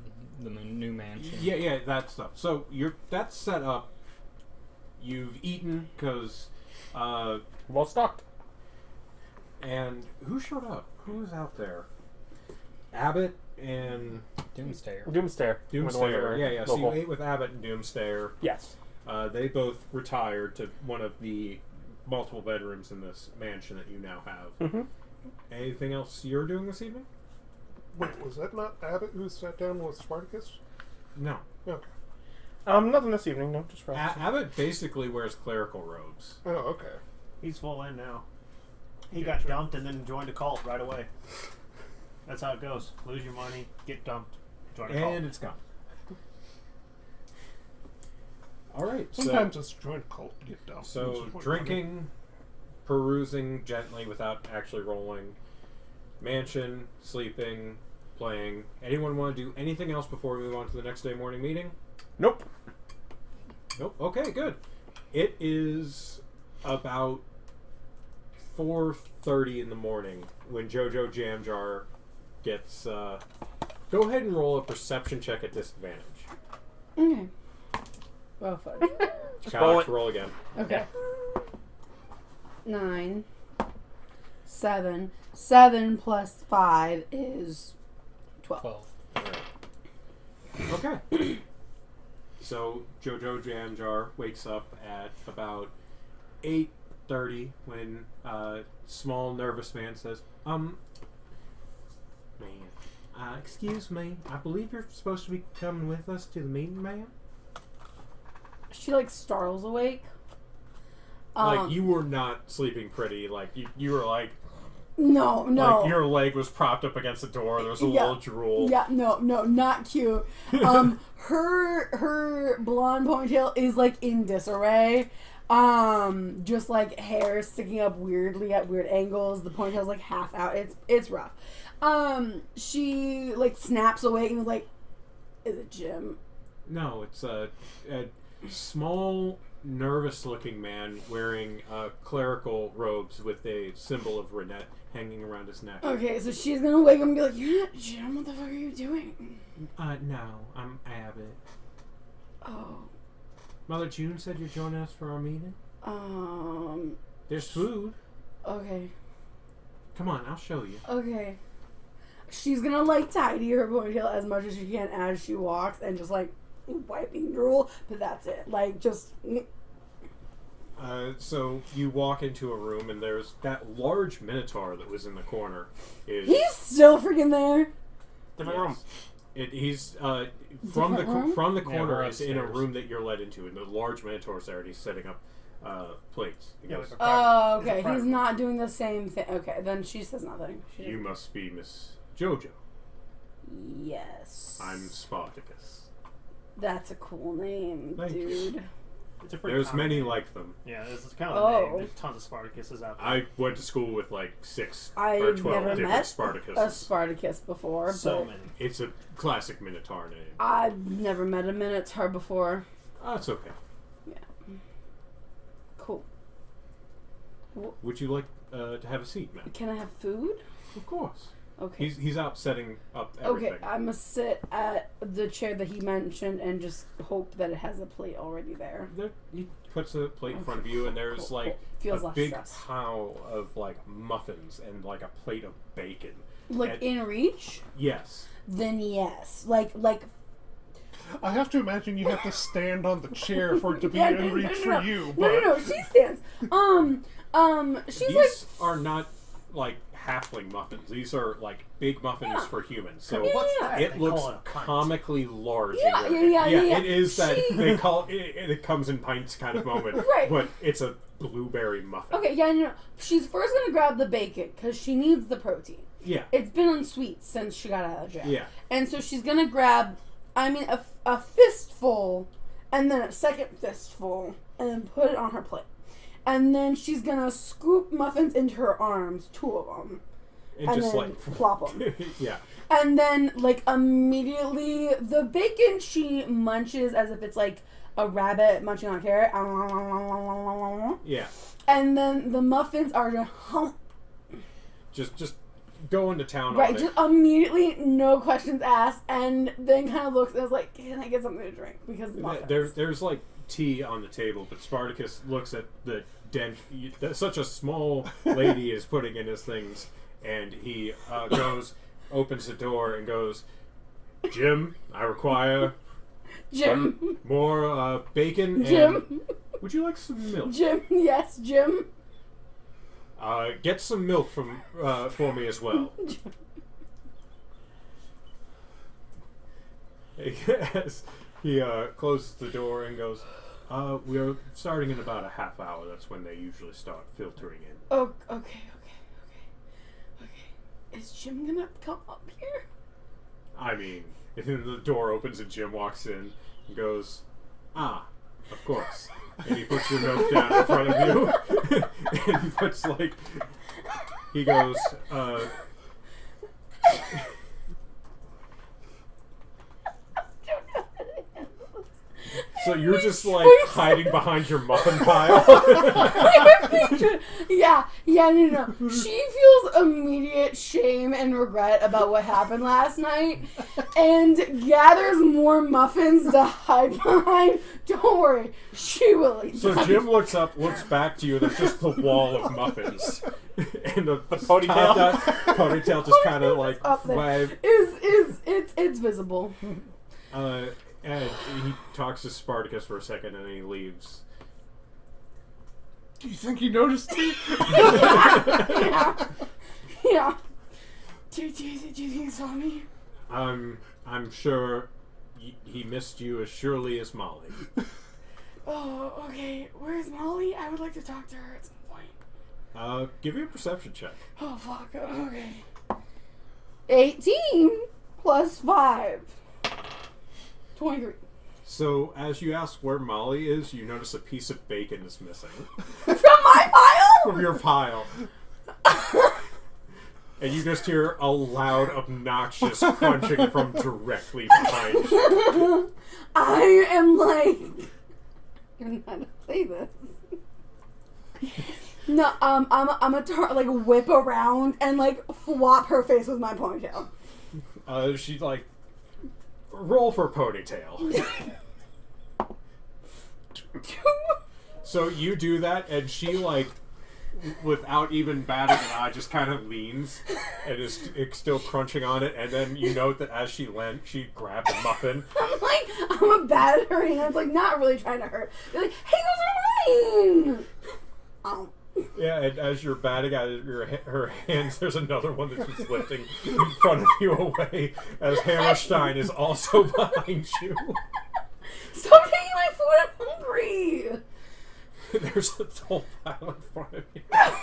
The new mansion. Yeah, that stuff. So that's set up. You've eaten because, Well stocked. and who showed up? Who was out there? Abbott and Doomstayer. Doomstayer. Doomstayer. Yeah. So you Local. ate with Abbott and Doomstayer. Yes. They both retired to one of the multiple bedrooms in this mansion that you now have. Mm-hmm. Anything else you're doing this evening? Wait, was that not Abbott who sat down with Spartacus? No. Okay. Nothing this evening. No, just rest. Abbott basically wears clerical robes. Oh, okay. He's full in now. He got dumped and then joined a cult right away. That's how it goes. Lose your money, get dumped, join a cult. And it's gone. All right. Sometimes it's joint cult get down. So drinking, perusing gently without actually rolling, mansion, sleeping, playing. Anyone want to do anything else before we move on to the next day morning meeting? Nope. Nope. Okay, good. It is about 4:30 in the morning when Jojo Jamjar gets. Go ahead and roll a perception check at disadvantage. Okay. Well, fudge. roll it. Roll again. Okay. 9. 7. 7 plus 5 is 12. 12. Okay. So Jojo Jamjar wakes up at about 8:30 when a small nervous man says, excuse me, I believe you're supposed to be coming with us to the meeting, ma'am? She like startles awake. Like, you were not sleeping pretty. Like, you were like... No. Like, your leg was propped up against the door. There was a little drool. Yeah, no, not cute. Her blonde ponytail is like in disarray. Just like hair sticking up weirdly at weird angles. The ponytail's like half out. It's rough. She like snaps awake and was like, "Is it Jim?" No, it's a small, nervous-looking man wearing clerical robes with a symbol of Renette hanging around his neck. Okay, so she's gonna wake up and be like, "You're not Jim. What the fuck are you doing?" No, I'm Abbott. Oh. Mother June said you're joining us for our meeting. There's food. Okay. Come on, I'll show you. Okay. She's gonna like tidy her ponytail as much as she can as she walks and just like wiping drool, but that's it. Like just. So you walk into a room and there's that large minotaur that was in the corner. He's still freaking there. Different room. He's Different room? from the Yeah, corner we're is in a upstairs. room that you're led into, and the large minotaur's there, and he's setting up plates. He Yeah, goes, like Oh, It's a okay. private He's room. not doing the same thing. Okay, then she says nothing. you must be Miss Jojo. Yes. I'm Spartacus. That's a cool name, Thank you. dude. It's a pretty There's common many name. like them. Yeah, it's kind of Oh. a name. There's tons of Spartacuses out there. I went to school with like 6 or I've 12 never different met Spartacuses. a Spartacus before, so but many. It's a classic Minotaur name. I've never met a Minotaur before. It's okay. Cool. Would you like to have a seat, ma'am? Can I have food? Of course. Okay. He's out setting up everything. Okay, I'm gonna sit at the chair that he mentioned and just hope that it has a plate already there. He puts a plate in front of you, and there's Cool, like cool. Feels a less big stress. pile of like muffins and like a plate of bacon. Like And- in reach? Yes. Then yes. Like I have to imagine you have to stand on the chair for it to be Yeah, in reach for you. But No, she stands. She's like, These are not like halfling muffins. These are like big muffins Yeah. for humans. So What's Yeah. that? it They looks call it a pint. comically large. Yeah, in your- yeah. It is that She- they call it comes in pints kind of moment. Right. But it's a blueberry muffin. okay, yeah, no. She's first gonna grab the bacon because she needs the protein. Yeah. It's been on sweet since she got out of jail. Yeah. And so she's gonna grab, a fistful, and then a second fistful, and then put it on her plate. And then she's gonna scoop muffins into her arms, 2 of them, And and just then like plop them. yeah. And then, like, immediately, the bacon she munches as if it's like a rabbit munching on a carrot. Yeah. And then the muffins are just hump. Just go into town Right, on it. just immediately, no questions asked, and then kind of looks and is like, can I get something to drink? Because muffins. There's like tea on the table, but Spartacus looks at the dent. Such a small lady is putting in his things, and he goes, opens the door, and goes, "Jim, I require Jim. more bacon. Jim. And would you like some milk? Jim, yes, Jim. Get some milk for me as well." Yes. He closes the door and goes, "We're starting in about a half hour. That's when they usually start filtering in." Oh, okay. Is Jim gonna come up here? I mean, and then the door opens and Jim walks in and goes, "Ah, of course." And he puts your milk down in front of you. And he puts like, he goes, so you're just like hiding behind your muffin pile. Yeah, no. She feels immediate shame and regret about what happened last night and gathers more muffins to hide behind. Don't worry, she will eat So them. Jim looks up, looks back to you, and there's just the wall of muffins. And the ponytail. Ponytail just kind of like Up there. wave. It's visible. And he talks to Spartacus for a second, and then he leaves. do you think he noticed me? Yeah. Do you think he saw me? I'm sure he missed you as surely as Molly. Oh, okay. Where's Molly? I would like to talk to her at some point. Give me a perception check. Oh, fuck. Okay. 18 plus 5. 23. So as you ask where Molly is, you notice a piece of bacon is missing From my pile? from your pile. And you just hear a loud, obnoxious crunching from directly behind you. I am like... I don't know how to say this. No, I'm gonna like whip around and like flop her face with my ponytail. She like roll for ponytail. So you do that, and she like, without even batting an eye, just kind of leans and is still crunching on it. And then you note that as she leant, she grabbed a muffin. I'm a bat at her hands, like not really trying to hurt. You're like, hey, those are mine. Oh. Yeah, and as you're batting at her hands, there's another one that she's lifting in front of you away, as Hammerstein is also behind you. Stop taking my food, I'm hungry. There's a whole pile in front of you. I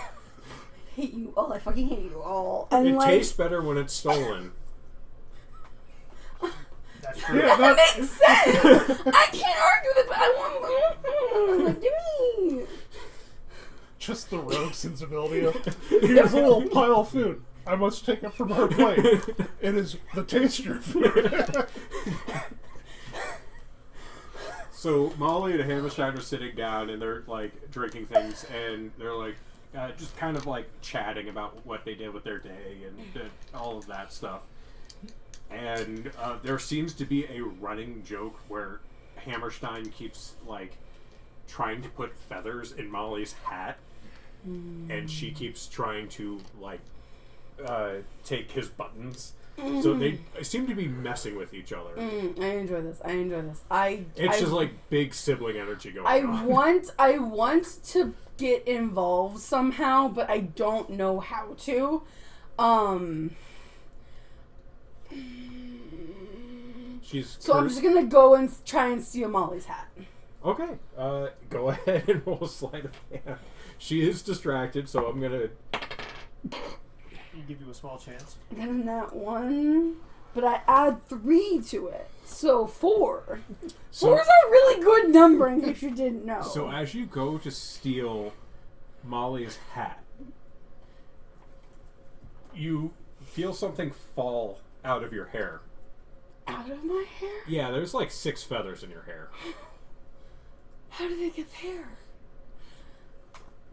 hate you all, I fucking hate you all. And It like, tastes better when it's stolen. That's true. Yeah, that that, makes sense. I can't argue with it, but I want like, give me. just the rogue sensibility of here's a little pile of food. I must take it from her plate. It is the tastier food. So Molly and Hammerstein are sitting down and they're like drinking things, and they're like just kind of like chatting about what they did with their day and all of that stuff. And there seems to be a running joke where Hammerstein keeps like trying to put feathers in Molly's hat, and she keeps trying to like take his buttons. So they seem to be messing with each other. I enjoy this. It's just like big sibling energy going on. I want to get involved somehow, but I don't know how to. So I'm just gonna go and try and steal Molly's hat. Okay. Go ahead and roll sleight of hand. She is distracted, so I'm gonna give you a small chance. And that one, but I add 3 to it, so 4. So, 4's a really good number, in case you didn't know. So as you go to steal Molly's hat, you feel something fall out of your hair. Out of my hair? Yeah, there's like 6 feathers in your hair. How did they get there?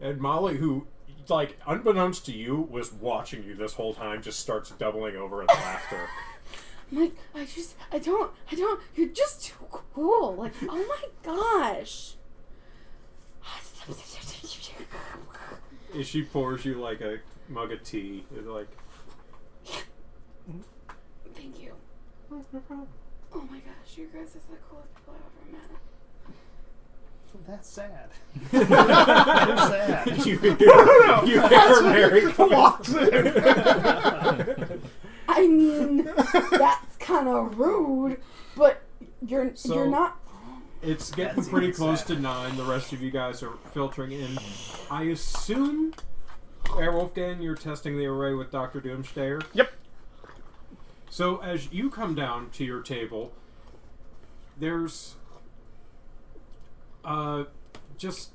And Molly, who, like, unbeknownst to you, was watching you this whole time, just starts doubling over in laughter. I'm like, I don't, you're just too cool. Like, oh my gosh. She pours you, like, a mug of tea. It's like... Thank you. Oh my gosh, you guys are the coolest people I've ever met. That's sad. That's sad. You hear Mary walks in. I mean, that's kind of rude, but you're not. It's getting pretty close to 9. The rest of you guys are filtering in. I assume, Wolfgang, you're testing the array with Dr. Doomstayer? Yep. So as you come down to your table, there's just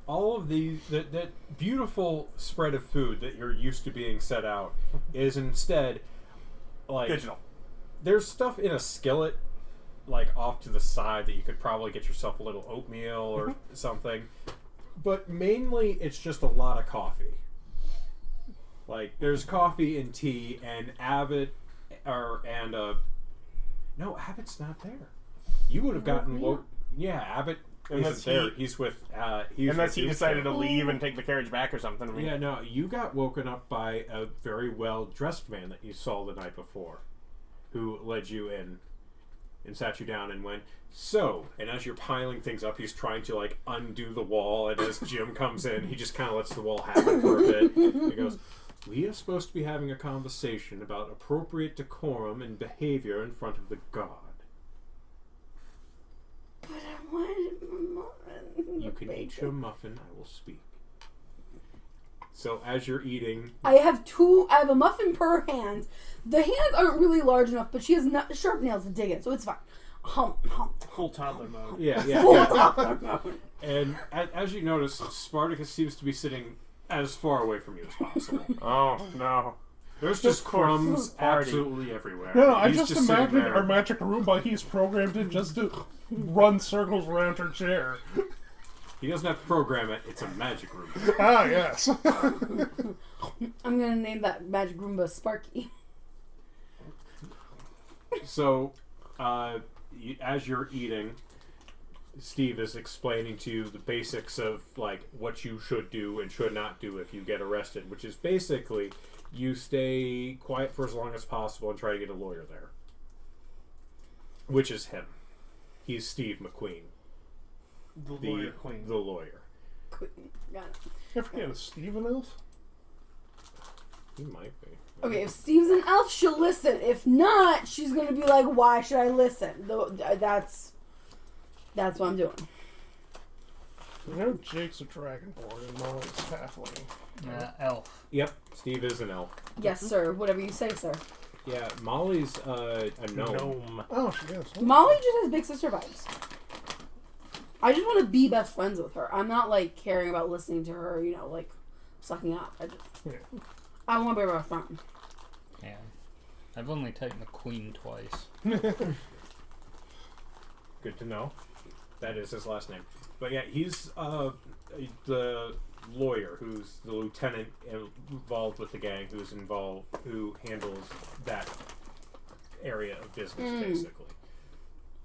all of that beautiful spread of food that you're used to being set out is instead like digital. There's stuff in a skillet like off to the side that you could probably get yourself a little oatmeal or something, but mainly it's just a lot of coffee. Like there's coffee and tea, and Abbott no, Abbott's not there. You would have gotten Abbott isn't there. He's with unless he decided to leave and take the carriage back or something. Yeah, no, you got woken up by a very well dressed man that you saw the night before, who led you in and sat you down and went, so, and as you're piling things up, he's trying to like undo the wall, and as Jim comes in, he just kind of lets the wall happen for a bit. He goes, we are supposed to be having a conversation about appropriate decorum and behavior in front of the god. But I wanted my muffin. You can eat your muffin, I will speak. So as you're eating... I have a muffin per hand. The hands aren't really large enough, but she has sharp nails to dig in, so it's fine. Full toddler mode. Yeah. Full toddler mode. And as you notice, Spartacus seems to be sitting as far away from you as possible. Oh, no. There's just crumbs absolutely everywhere. No, I He's just sitting imagine there. our magic Roomba, he's programmed it just to run circles around her chair. He doesn't have to program it. It's a magic room. Ah, yes. I'm going to name that magic Roomba Sparky. So, as you're eating, Steve is explaining to you the basics of like what you should do and should not do if you get arrested, which is basically you stay quiet for as long as possible and try to get a lawyer there. Which is him. He's Steve McQueen. The lawyer queen. The lawyer. Got it. You forget a Steven Elf? He might be. Okay, if Steve's an elf, she'll listen. If not, she's going to be like, why should I listen? That's what I'm doing. You know Jake's a dragonborn and Molly's halfling. Elf. Yep, Steve is an elf. Yes, sir. Whatever you say, sir. Yeah, Molly's a gnome. Oh, she is. Molly just has big sister vibes. I just want to be best friends with her. I'm not like caring about listening to her, like sucking up. I want to be her best friend. Yeah. I've only typed McQueen twice. Good to know. That is his last name. But yeah, he's the lawyer who's the lieutenant involved with the gang who handles that area of business, basically.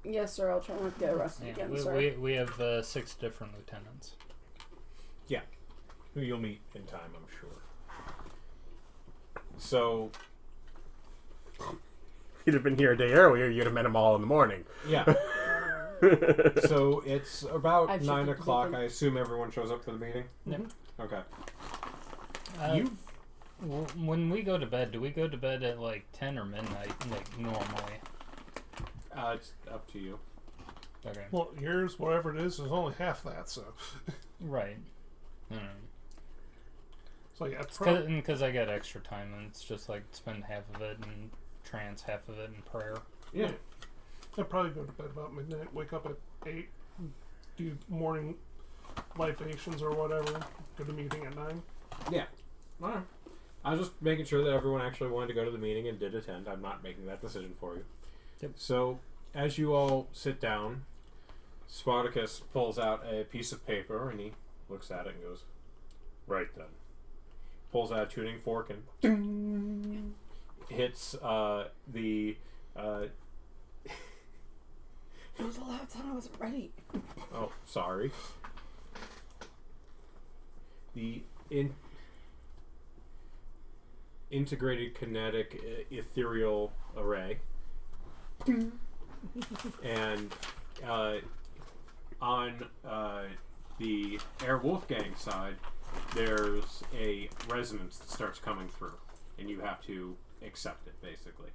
Yes, sir. I'll try not to get arrested again, sir. We have 6 different lieutenants. Yeah. Who you'll meet in time, I'm sure. So, If you'd have been here a day earlier, you'd have met them all in the morning. yeah. So it's about I've 9 shifted o'clock. bacon. I assume everyone shows up for the meeting? Yep. Okay. When we go to bed, do we go to bed at like 10 or midnight, like normally? It's up to you. Okay. Well, yours, whatever it is only half that, so. Right. So yeah, Because I get extra time, and it's just like spend half of it in trance, half of it in prayer. Yeah. I'd probably go to bed about midnight, wake up at 8, do morning libations or whatever, go to meeting at 9. Yeah. All right. I was just making sure that everyone actually wanted to go to the meeting and did attend. I'm not making that decision for you. Yep. So, as you all sit down, Spartacus pulls out a piece of paper and he looks at it and goes, "Right then." Pulls out a tuning fork and ding, hits the. It was a loud sound. I wasn't ready. Oh, sorry. The integrated kinetic ethereal array. And on the Herr Wolfgang side, there's a resonance that starts coming through, and you have to accept it, basically.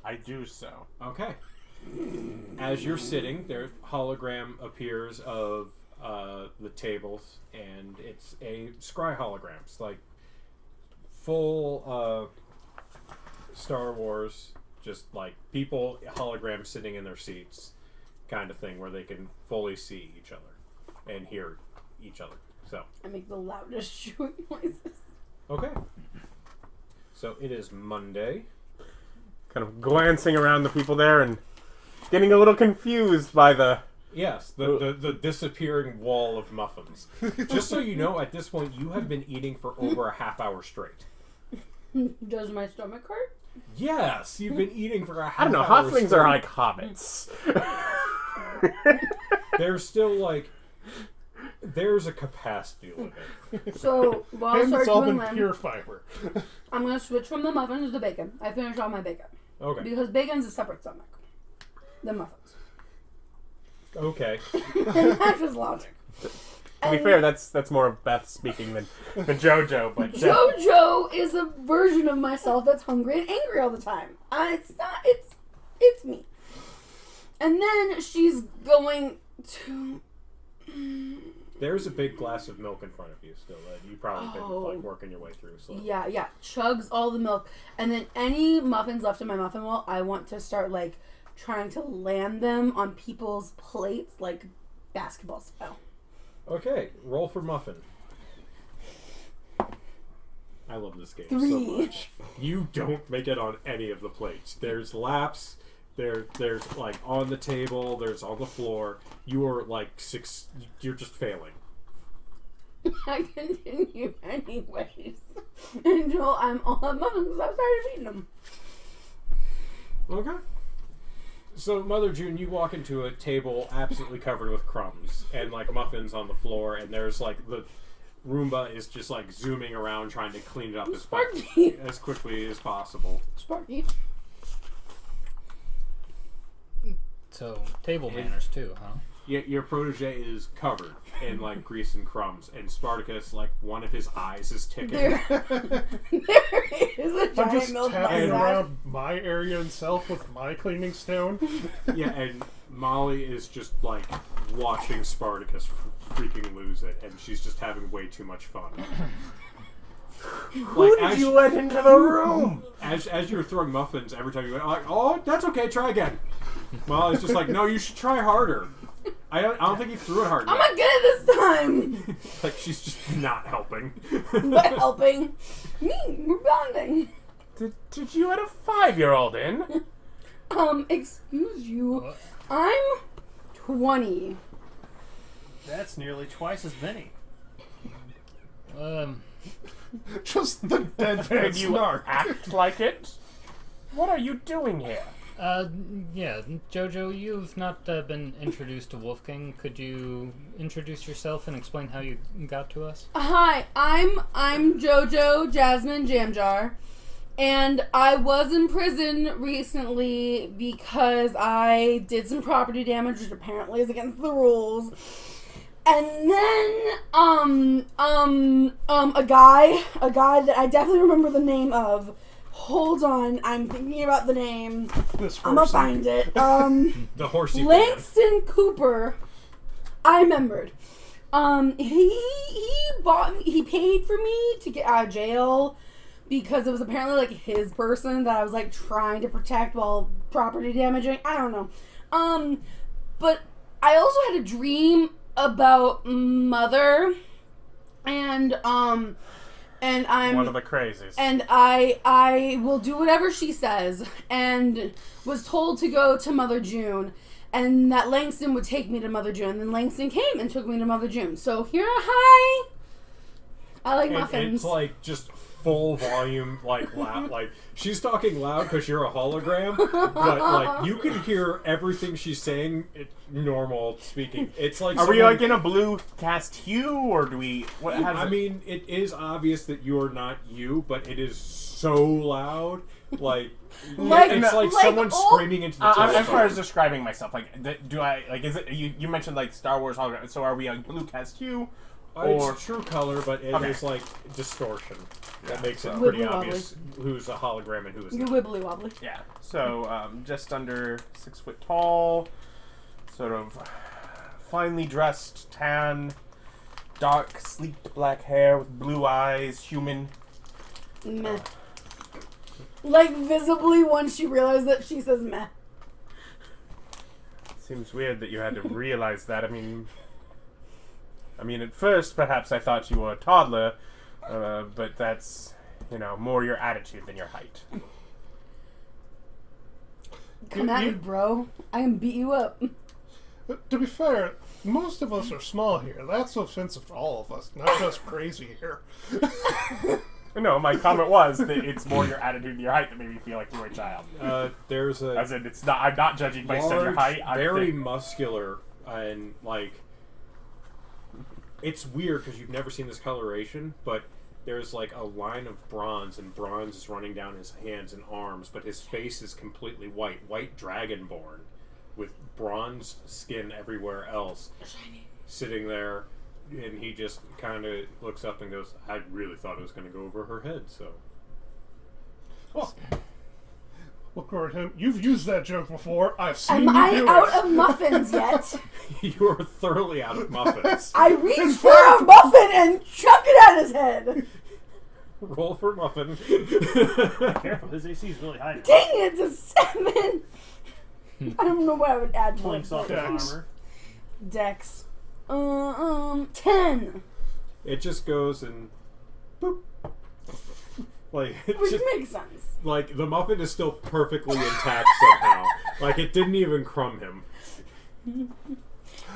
I do so. Okay. As you're sitting, their hologram appears of the tables, and it's a scry hologram. It's like full Star Wars, just like people holograms sitting in their seats kind of thing, where they can fully see each other and hear each other. So I make the loudest chewing noises. okay. So it is Monday. Kind of glancing around the people there and getting a little confused by the... Yes, the disappearing wall of muffins. Just so you know, at this point, you have been eating for over a half hour straight. Does my stomach hurt? Yes, you've been eating for a half I don't know, hour halflings straight. are like hobbits. There's still like... There's a capacity limit. So, while I And start it's all doing been them, pure fiber. I'm going to switch from the muffins to bacon. I finished all my bacon. Okay. Because bacon's a separate stomach than muffins. Okay. And that's just logic. To be fair, that's more of Beth speaking than JoJo, but... JoJo is a version of myself that's hungry and angry all the time. It's me. And then she's going to... There's a big glass of milk in front of you still that you probably been Oh. like working your way through. So. Yeah. Chugs all the milk. And then any muffins left in my muffin bowl, I want to start, like, trying to land them on people's plates, like basketball style. Okay, roll for muffin. I love this game so 3. much. You don't make it on any of the plates. There's laps. There's like on the table. There's on the floor. You are like 6. You're just failing. I continue anyways until I'm all at muffins because I've started eating them. Okay. So, Mother June, you walk into a table absolutely covered with crumbs and like muffins on the floor, and there's like the Roomba is just like zooming around trying to clean it up Sparky. as quickly as possible. Sparky. So, table manners too, huh? Your protege is covered in like grease and crumbs, and Spartacus, like one of his eyes is ticking. There is a I'm giant just milk tapping mustache. around my area itself with my cleaning stone. Yeah, and Molly is just like watching Spartacus freaking lose it, and she's just having way too much fun. Who did you let into the room? As you were throwing muffins, every time you went, like, oh, that's okay, try again. Molly's just like, no, you should try harder. I don't think you threw it hard I'm enough. not good at this time. Like, she's just not helping. But helping me, we're bonding. Did you let a 5-year-old in? Excuse you. What? I'm 20. That's nearly twice as many. Just the dead Did you snark. act like it? What are you doing here? Yeah, Jojo, you've not been introduced to Wolfgang. Could you introduce yourself and explain how you got to us? Hi, I'm Jojo Jasmine Jamjar, and I was in prison recently because I did some property damage, which apparently is against the rules. And then, a guy that I definitely remember the name of. Hold on, I'm thinking about the name. I'm gonna find it. The horsey Langston Cooper. I remembered. He bought me. He paid for me to get out of jail because it was apparently like his person that I was like trying to protect while property damaging. I don't know. But I also had a dream about Mother, and I'm one of the crazies. And I will do whatever she says, and was told to go to Mother June, and that Langston would take me to Mother June, and then Langston came and took me to Mother June. So here, hi! I like muffins. It's like just full volume, like loud. Like she's talking loud because you're a hologram, but like you can hear everything she's saying. Normal speaking. It's like are we like in a blue cast hue, or do we? What? I mean, it is obvious that you're not you, but it is so loud. Like it's like someone screaming into the telephone. As far as describing myself, like, do I like? Is it you mentioned like Star Wars hologram? So are we like blue cast hue? Or it's true color, but it is like distortion. That makes it Wibbly pretty wobbly. obvious who's a hologram and who is You're not. wibbly wobbly. Yeah. So just under 6 foot tall, sort of finely dressed, tan, dark, sleeked black hair with blue eyes, human. Meh. Like visibly once she realized that she says meh. Seems weird that you had to realize that. I mean, at first, perhaps I thought you were a toddler, but that's, more your attitude than your height. Come at me, bro. I can beat you up. To be fair, most of us are small here. That's offensive to all of us, not just crazy here. No, my comment was that it's more your attitude than your height that made me feel like you were a child. There's a As in, it's not. I'm not judging based on your height. very muscular, and like it's weird because you've never seen this coloration, but there's like a line of bronze, and bronze is running down his hands and arms, but his face is completely white dragonborn, with bronze skin everywhere else, sitting there, and he just kind of looks up and goes, "I really thought it was going to go over her head." So, Look over at him. You've used that joke before. I've seen Am you I do out it. of muffins yet? you are thoroughly out of muffins. I reach for a muffin and chuck it at his head. Roll for muffin. Careful, his AC is really high. Dang it, it's a 7. I don't know what I would add to Pulling it. soft Dex. armor. Dex. 10. It just goes and boop. Like it Which just, makes sense. like the muffin is still perfectly intact somehow. Like it didn't even crumb him.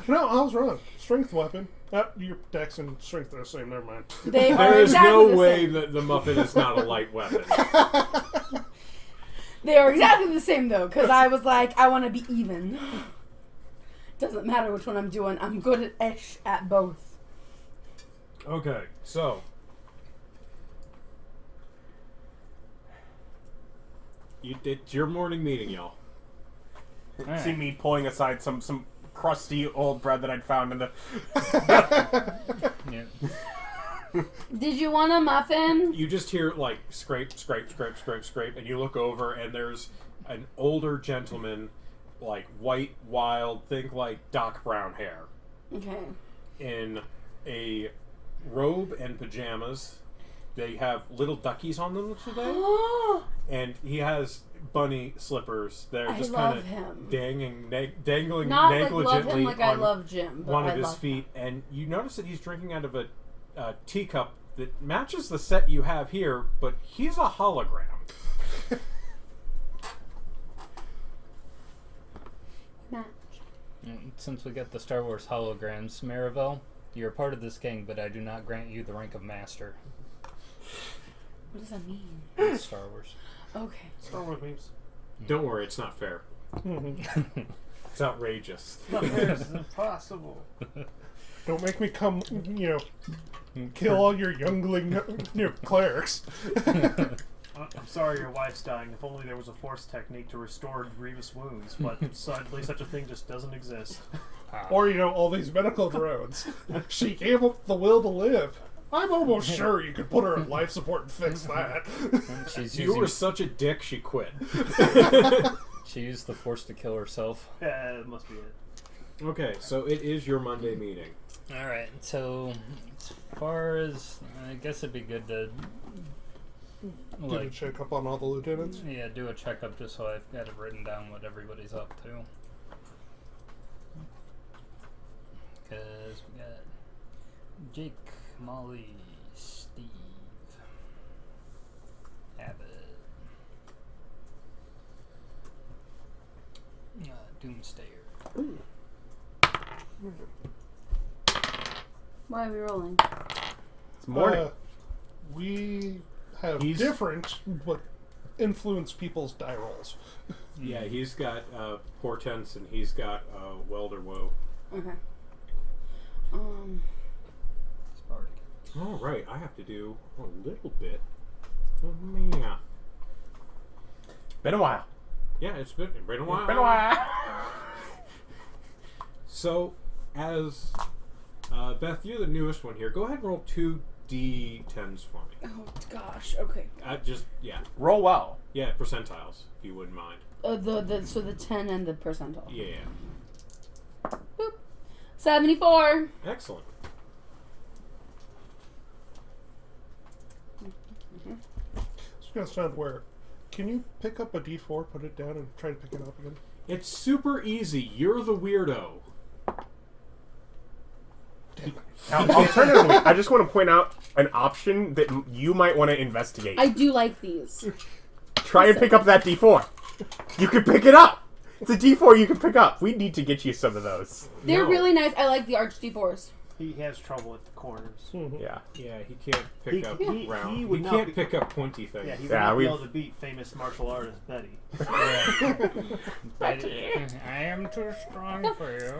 No, I was wrong. Strength weapon. Your dex and strength are the same. Never mind. They are There is exactly no the way same. that the muffin is not a light weapon. They are exactly the same though, because I was like, I want to be even. Doesn't matter which one I'm doing. I'm good at both. Okay, so it's your morning meeting, y'all. Alright. See me pulling aside some crusty old bread that I'd found in the. Yeah. Did you want a muffin? You just hear like scrape, scrape, scrape, scrape, scrape, and you look over and there's an older gentleman, like white, wild, think like Doc Brown hair, Okay. in a robe and pajamas. They have little duckies on them today, and he has bunny slippers. They're I just love kind of him. dangling Not like love negligently him like I on love Jim, but one I of his love feet, and you notice that he's drinking out of a teacup that matches the set you have here, but he's a hologram. Match. Since we got the Star Wars holograms, Maribel, you're a part of this gang, but I do not grant you the rank of master What does that mean? in Star Wars. Okay. Star Wars memes. Don't worry, it's not fair. It's outrageous. This is impossible. Don't make me come, kill all your youngling clerics. I'm sorry your wife's dying. If only there was a force technique to restore grievous wounds, but sadly such a thing just doesn't exist. Or, all these medical drones. She gave up the will to live. I'm almost sure you could put her on life support and fix that. You were such a dick, she quit. She used the force to kill herself. Yeah, that must be it. Okay, so it is your Monday meeting. Alright, so as far as... I guess it'd be good to... Did you check up on all the lieutenants? Yeah, do a checkup just so I've got it written down what everybody's up to. Because we got Jake, Molly, Steve, Abbott, Doomstayer. Why are we rolling? It's morning. We have He's- different, but influence people's die rolls. Yeah, he's got portents and he's got welder woe. Okay. Oh, right, I have to do a little bit. Yeah. Been a while. Yeah, it's been a while. Been a while. So, as Beth, you're the newest one here. Go ahead and roll 2 D10s for me. Oh gosh. Okay. Roll well. Yeah, percentiles, if you wouldn't mind. So the 10 and the percentile. Yeah. Boop. 74. Excellent. It's going to sound weird. Can you pick up a D4, put it down, and try to pick it up again? It's super easy. You're the weirdo. Alternatively, I just want to point out an option that you might want to investigate. I do like these. Try and pick up that D4. You can pick it up. It's a D4 you can pick up. We need to get you some of those. They're No. really nice. I like the arch D4s. He has trouble with the corners. Yeah. Yeah, he can't pick up round. he He, would not can't be- pick up pointy things. Yeah, he would Yeah, not be we've- able to beat famous martial artist Betty. I am too strong for you.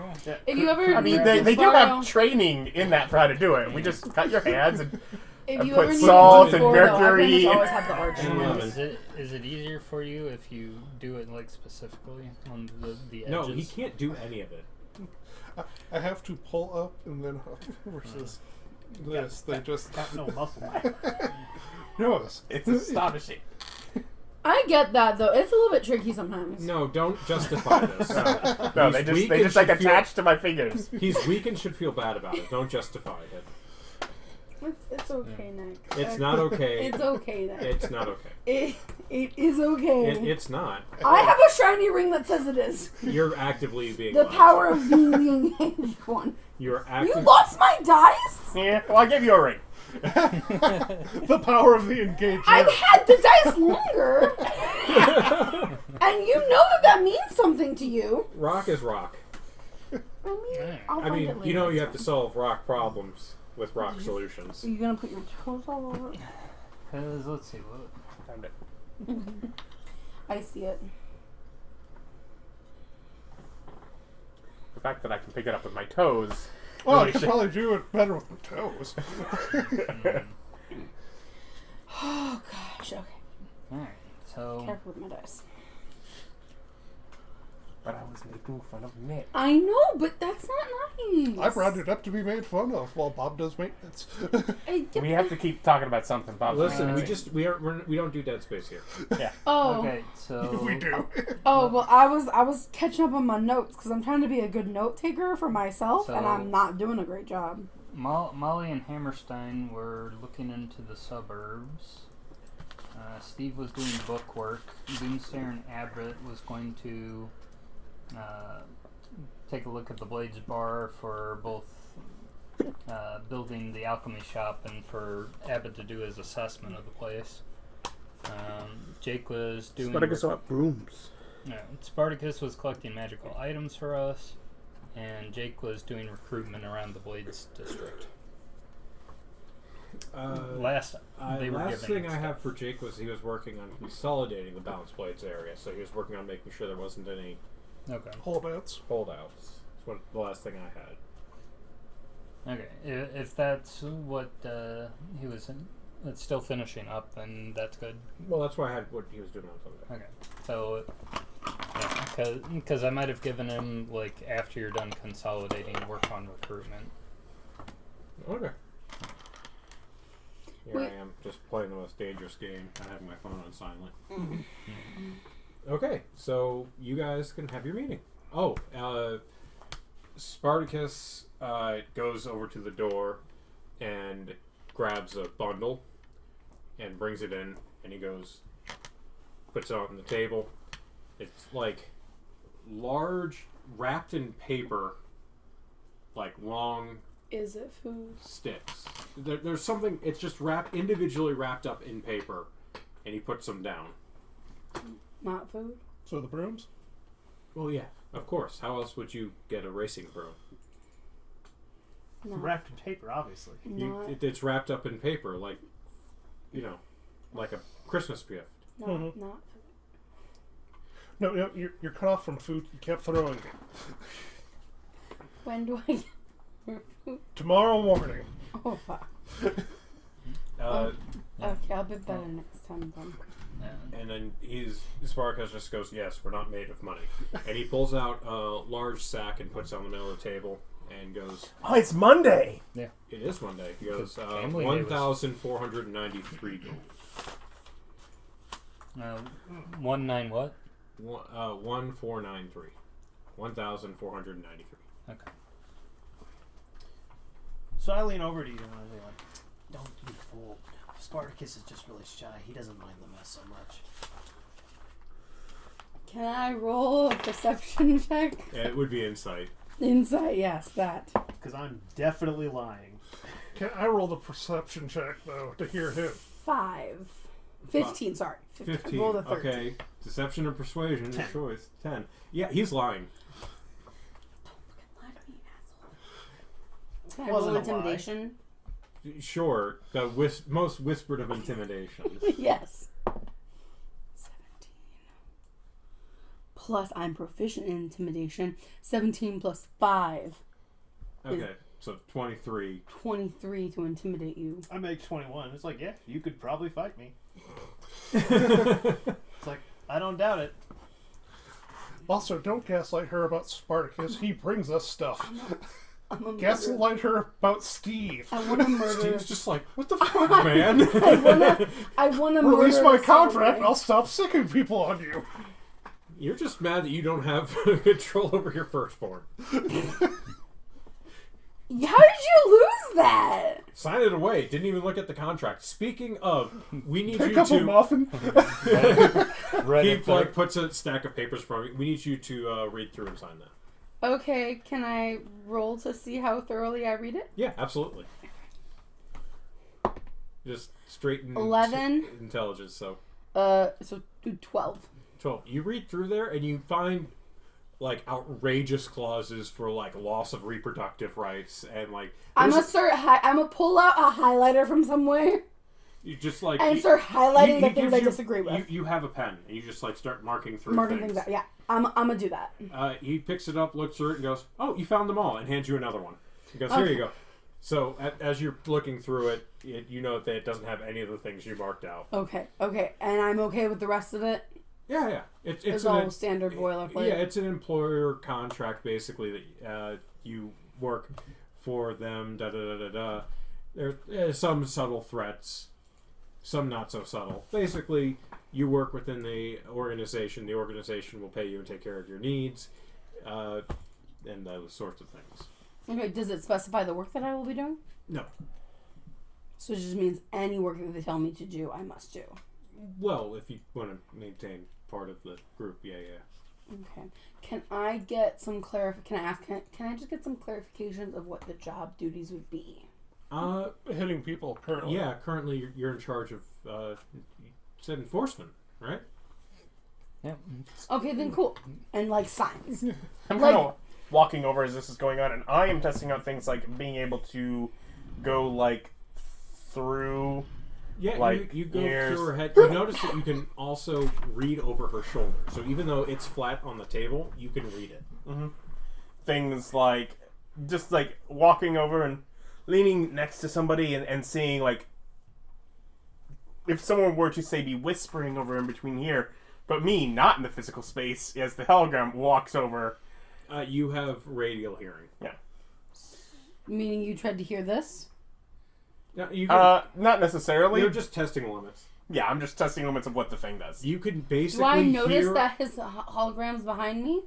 If you ever I mean, need they to do borrow- have training in that for how to do it. We just cut your hands and If you put ever need salt to and D4, though, I mercury pretty much and- always have the arch and ones. lemon. Is it easier for you if you do it like specifically on the edges? No, he can't do any of it. I have to pull up and then up versus this. They just... Got no muscle. No, it's astonishing. I get that though. It's a little bit tricky sometimes. No, don't justify this. No, He's they weak just and like should feel- attach to my fingers. He's weak and should feel bad about it. Don't justify it. It's okay, Nick. It's not okay. It's okay, Nick. It's not okay. It is okay. It's not. I have a shiny ring that says it is. You're actively being The lied power to. of being the engaged one. You're You actively. lost my dice? Yeah, well, I'll give you a ring. the power of the engagement. I've had the dice longer. And you know that means something to you. Rock is rock. I mean, I'll I find mean, it later. you know you have It's to solve rock problems with rock solutions. fine. Are you gonna put your toes all over it? Because let's see. What, Found it. I see it. The fact that I can pick it up with my toes. Well, really I could should- probably do it better with my toes. Oh gosh. Okay. Alright, so Careful with my dice. But I was making fun of Nick. I know, but that's not nice. I brought it up to be made fun of while Bob does maintenance. We have to keep talking about something, Bob. Listen, we Right. just we don't do Dead Space here. Yeah. Oh. okay, so we do. Oh well, I was catching up on my notes because I'm trying to be a good note taker for myself, and So- I'm not doing a great job. Molly and Hammerstein were looking into the suburbs. Steve was doing book work. Doomstayer and Abbott was going to take a look at the Blades Bar for both building the alchemy shop and for Abbott to do his assessment of the place. Jake was doing... brooms. No, Spartacus was collecting magical items for us, and Jake was doing recruitment around the Blades district. Last they were last giving thing I stuff. have for Jake was he was working on consolidating the balance blades area, so he was working on making sure there wasn't any Okay. Holdouts. holdouts. That's what the last thing I had. Okay. If that's what he was it's still finishing up, then that's good. Well, that's why I had what he was doing on Sunday. Okay. So, because I might have given him, like, after you're done consolidating, work on recruitment. Okay. Here Wait. I am, just playing the most dangerous game. I have my phone on silent. Okay, so you guys can have your meeting. Oh, Spartacus goes over to the door and grabs a bundle and brings it in, and he goes, puts it on the table. It's like large, wrapped in paper, like long Is it food? sticks. There's something, it's just individually wrapped up in paper, and he puts them down. Not food? So the brooms? Well, yeah, of course. How else would you get a racing broom? Not. Wrapped in paper, obviously. Not, It's wrapped up in paper, like, like a Christmas gift. not, Mhm. not No, you're cut off from food. You kept throwing it. When do I get more food? Tomorrow morning. Oh, fuck. Uh, Okay, I'll be better next time then. And then Spartacus just goes, yes, we're not made of money. And he pulls out a large sack and puts it on the middle of the table and goes, Oh, it's Monday. it is Monday. He goes, Gambling day was- 1,493 gold. 19 what? 1,493. 1,493. Okay. So I lean over to you and I say, like, don't be fooled. Spartacus is just really shy. He doesn't mind the mess so much. Can I roll a perception check? Yeah, it would be insight. Insight, yes, that. Because I'm definitely lying. Can I roll the perception check, though, to hear him? 5. 15, sorry. 15. Roll the 13. Okay. Deception or persuasion, your choice. 10. Yeah, he's lying. Lie to me, asshole. Can I Wasn't roll a lie. intimidation? Sure. The most whispered of intimidations. Yes. 17. Plus, I'm proficient in intimidation. 17 plus 5. Okay, so 23. 23 to intimidate you. I make 21. It's like, yeah, you could probably fight me. It's like, I don't doubt it. Also, don't gaslight her about Spartacus. He brings us stuff. I'm a murderer. Gaslight her about Steve. I want to murder. Steve's just like, what the fuck, man? I want to murder. Release my someone. contract and I'll stop sicking people on you. You're just mad that you don't have control over your firstborn. How did you lose that? Sign it away. Didn't even look at the contract. Speaking of, we need Pick you up a to... muffin. He puts a stack of papers from me. We need you to read through and sign that. Okay, can I roll to see how thoroughly I read it? Yeah, absolutely. Just straight 11. intelligence, so... So do 12. 12. You read through there and you find like outrageous clauses for like loss of reproductive rights and like I'm gonna pull out a highlighter from somewhere you just like and start highlighting he the things gives I you- disagree with. You have a pen and you just like start marking through Marking things out. Yeah, I'm gonna do that. He picks it up, looks through it, and goes, "Oh, you found them all," and hands you another one. He goes, "Here you go." So as you're looking through it, you know that it doesn't have any of the things you marked out. Okay, and I'm okay with the rest of it. Yeah. It's all standard boilerplate. Yeah, it's an employer contract basically that you work for them. Da da da da da. There's some subtle threats, some not so subtle. Basically, you work within the organization. The organization will pay you and take care of your needs, and those sorts of things. Okay, does it specify the work that I will be doing? No. So it just means any work that they tell me to do, I must do. Well, if you want to maintain part of the group, yeah. Okay. Can I get some Can I just get some clarifications of what the job duties would be? Hitting people currently. Yeah, currently you're in charge of you said enforcement, right? Yeah. Okay, then cool. And like signs. I'm Like- kind of walking over as this is going on, and I am testing out things like being able to go like through. Yeah, Like, you go ears. through her head. You notice that you can also read over her shoulder. So even though it's flat on the table, you can read it. Things like just like walking over and leaning next to somebody and seeing like if someone were to say be whispering over in between here, but me not in the physical space as the hologram walks over. You have radial hearing. Yeah. Meaning you tried to hear this? No, you can, Not necessarily. you're just testing limits. Yeah, I'm just testing limits of what the thing does. You can basically Do I notice hear... that his hologram's behind me?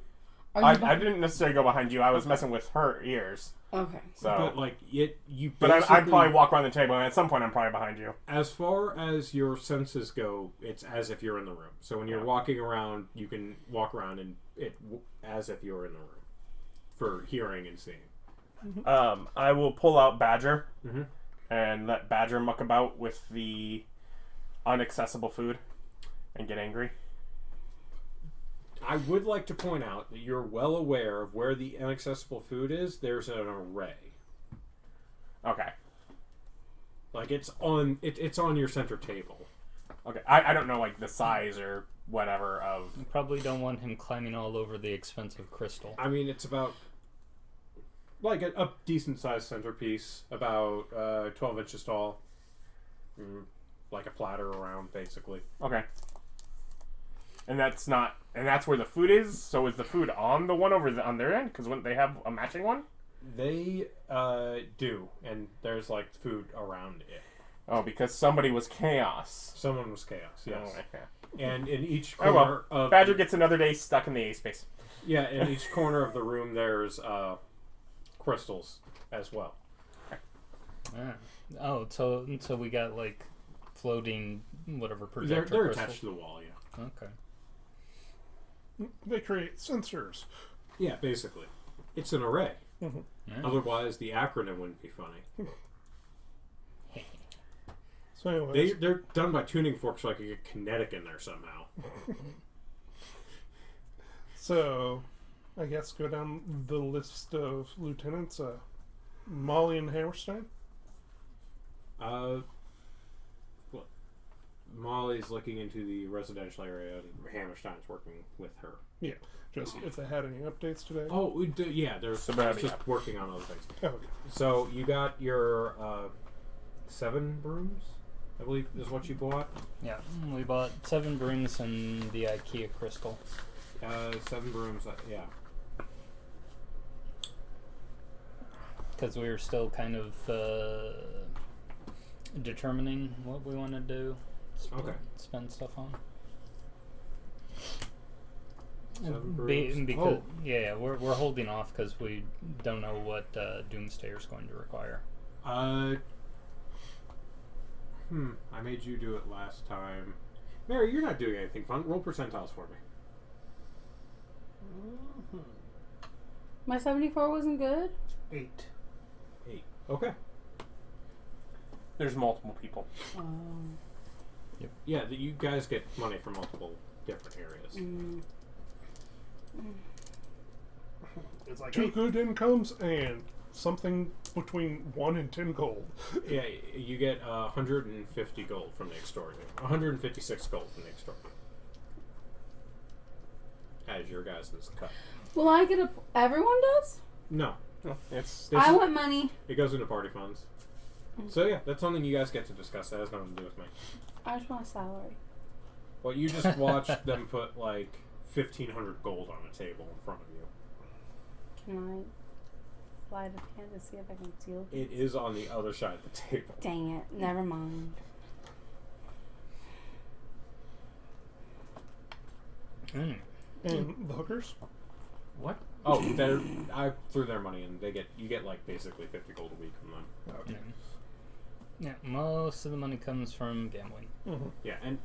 Are I you behind- didn't necessarily go behind you. I was messing with her ears. Okay. So, But like you but I basically, probably walk around the table, and at some point I'm probably behind you. as far as your senses go, it's as if you're in the room. So when you're walking around, you can walk around and as if you're in the room for hearing and seeing. I will pull out Badger Mm-hmm. and let Badger muck about with the inaccessible food and get angry. I would like to point out that you're well aware of where the inaccessible food is. There's an array. Okay. Like it's on your center table. Okay. I don't know like the size or whatever of. You probably don't want him climbing all over the expensive crystal. I mean, it's about like a decent sized centerpiece, about 12 inches tall, like a platter around, basically. Okay. And that's not. And that's where the food is. So is the food on the one over on their end? Because wouldn't they have a matching one? They do, and there's like food around it. Oh, because somebody was chaos. Someone was chaos, yes. Oh, okay. And in each Oh, corner well. of Badger gets another day stuck in the A space. yeah, in each corner of the room there's crystals as well. Ah. Oh, so we got like floating whatever projector They're crystals. attached to the wall, yeah. Okay. They create sensors. Yeah, basically. It's an array. Yeah. Otherwise, the acronym wouldn't be funny. So anyways, They're done by tuning forks so I could get kinetic in there somehow. so I guess go down the list of lieutenants. Molly and Hammerstein. Well, Molly's looking into the residential area, and Hammerstein's working with her. Yeah, just if they had any updates today. Oh, yeah, there's Suburbia. just working on other things. Oh, okay. So you got your 7 brooms, I believe is what you bought. Yeah, we bought 7 brooms and the IKEA crystal. 7 brooms, yeah. Because we were still kind of determining what we want to do. Okay. Spend stuff on. 7 brooms. Because Oh. yeah, we're holding off because we don't know what Doomsayer is going to require. I made you do it last time. Mary, you're not doing anything fun. Roll percentiles for me. My 74 wasn't good? 8. 8. Okay. There's multiple people. Yeah, you guys get money from multiple different areas. It's like 2 good incomes and something between 1 and 10 gold. Yeah, you get 150 gold from the extortion. 156 gold from the extortion. As your guys' cut. Will I get everyone does? No. It's I want money. It goes into party funds. So yeah, that's something you guys get to discuss. That has nothing to do with me. I just want a salary. Well, you just watched them put like 1,500 gold on a table in front of you. Can I slide a hand to see if I can steal? It is on the other side of the table. Dang it. Never mind. Mm. And the hookers? What? Oh, I threw their money in. You get like basically 50 gold a week from them. Okay. Yeah, most of the money comes from gambling. Yeah, and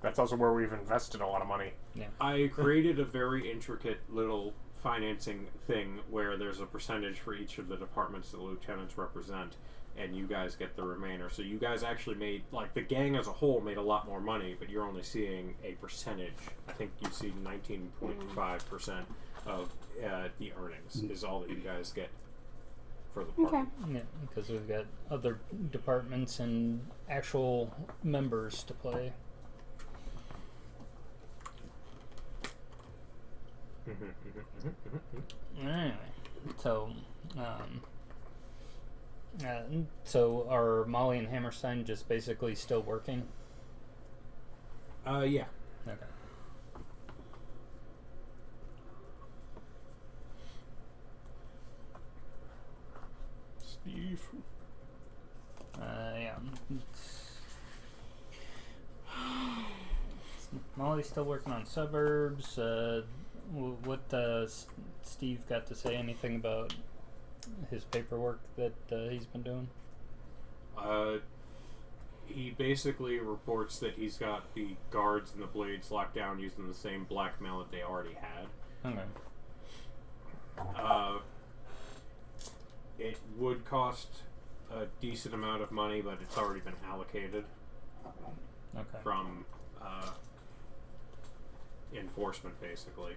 That's also where we've invested a lot of money. Yeah. I created a very intricate little financing thing where there's a percentage for each of the departments that the lieutenants represent, and you guys get the remainder. So you guys actually made, like, the gang as a whole made a lot more money, but you're only seeing a percentage. I think you see 19.5% of the earnings is all that you guys get. for the party. Okay. Yeah, because we've got other departments and actual members to play. Anyway, so, so are Molly and Hammerstein just basically still working? Yeah. Okay. Steve. Yeah. Molly's still working on suburbs. What Steve got to say anything about his paperwork that he's been doing? He basically reports that he's got the guards and the blades locked down using the same black mallet they already had. Okay. It would cost a decent amount of money, but it's already been allocated Okay. from enforcement, basically.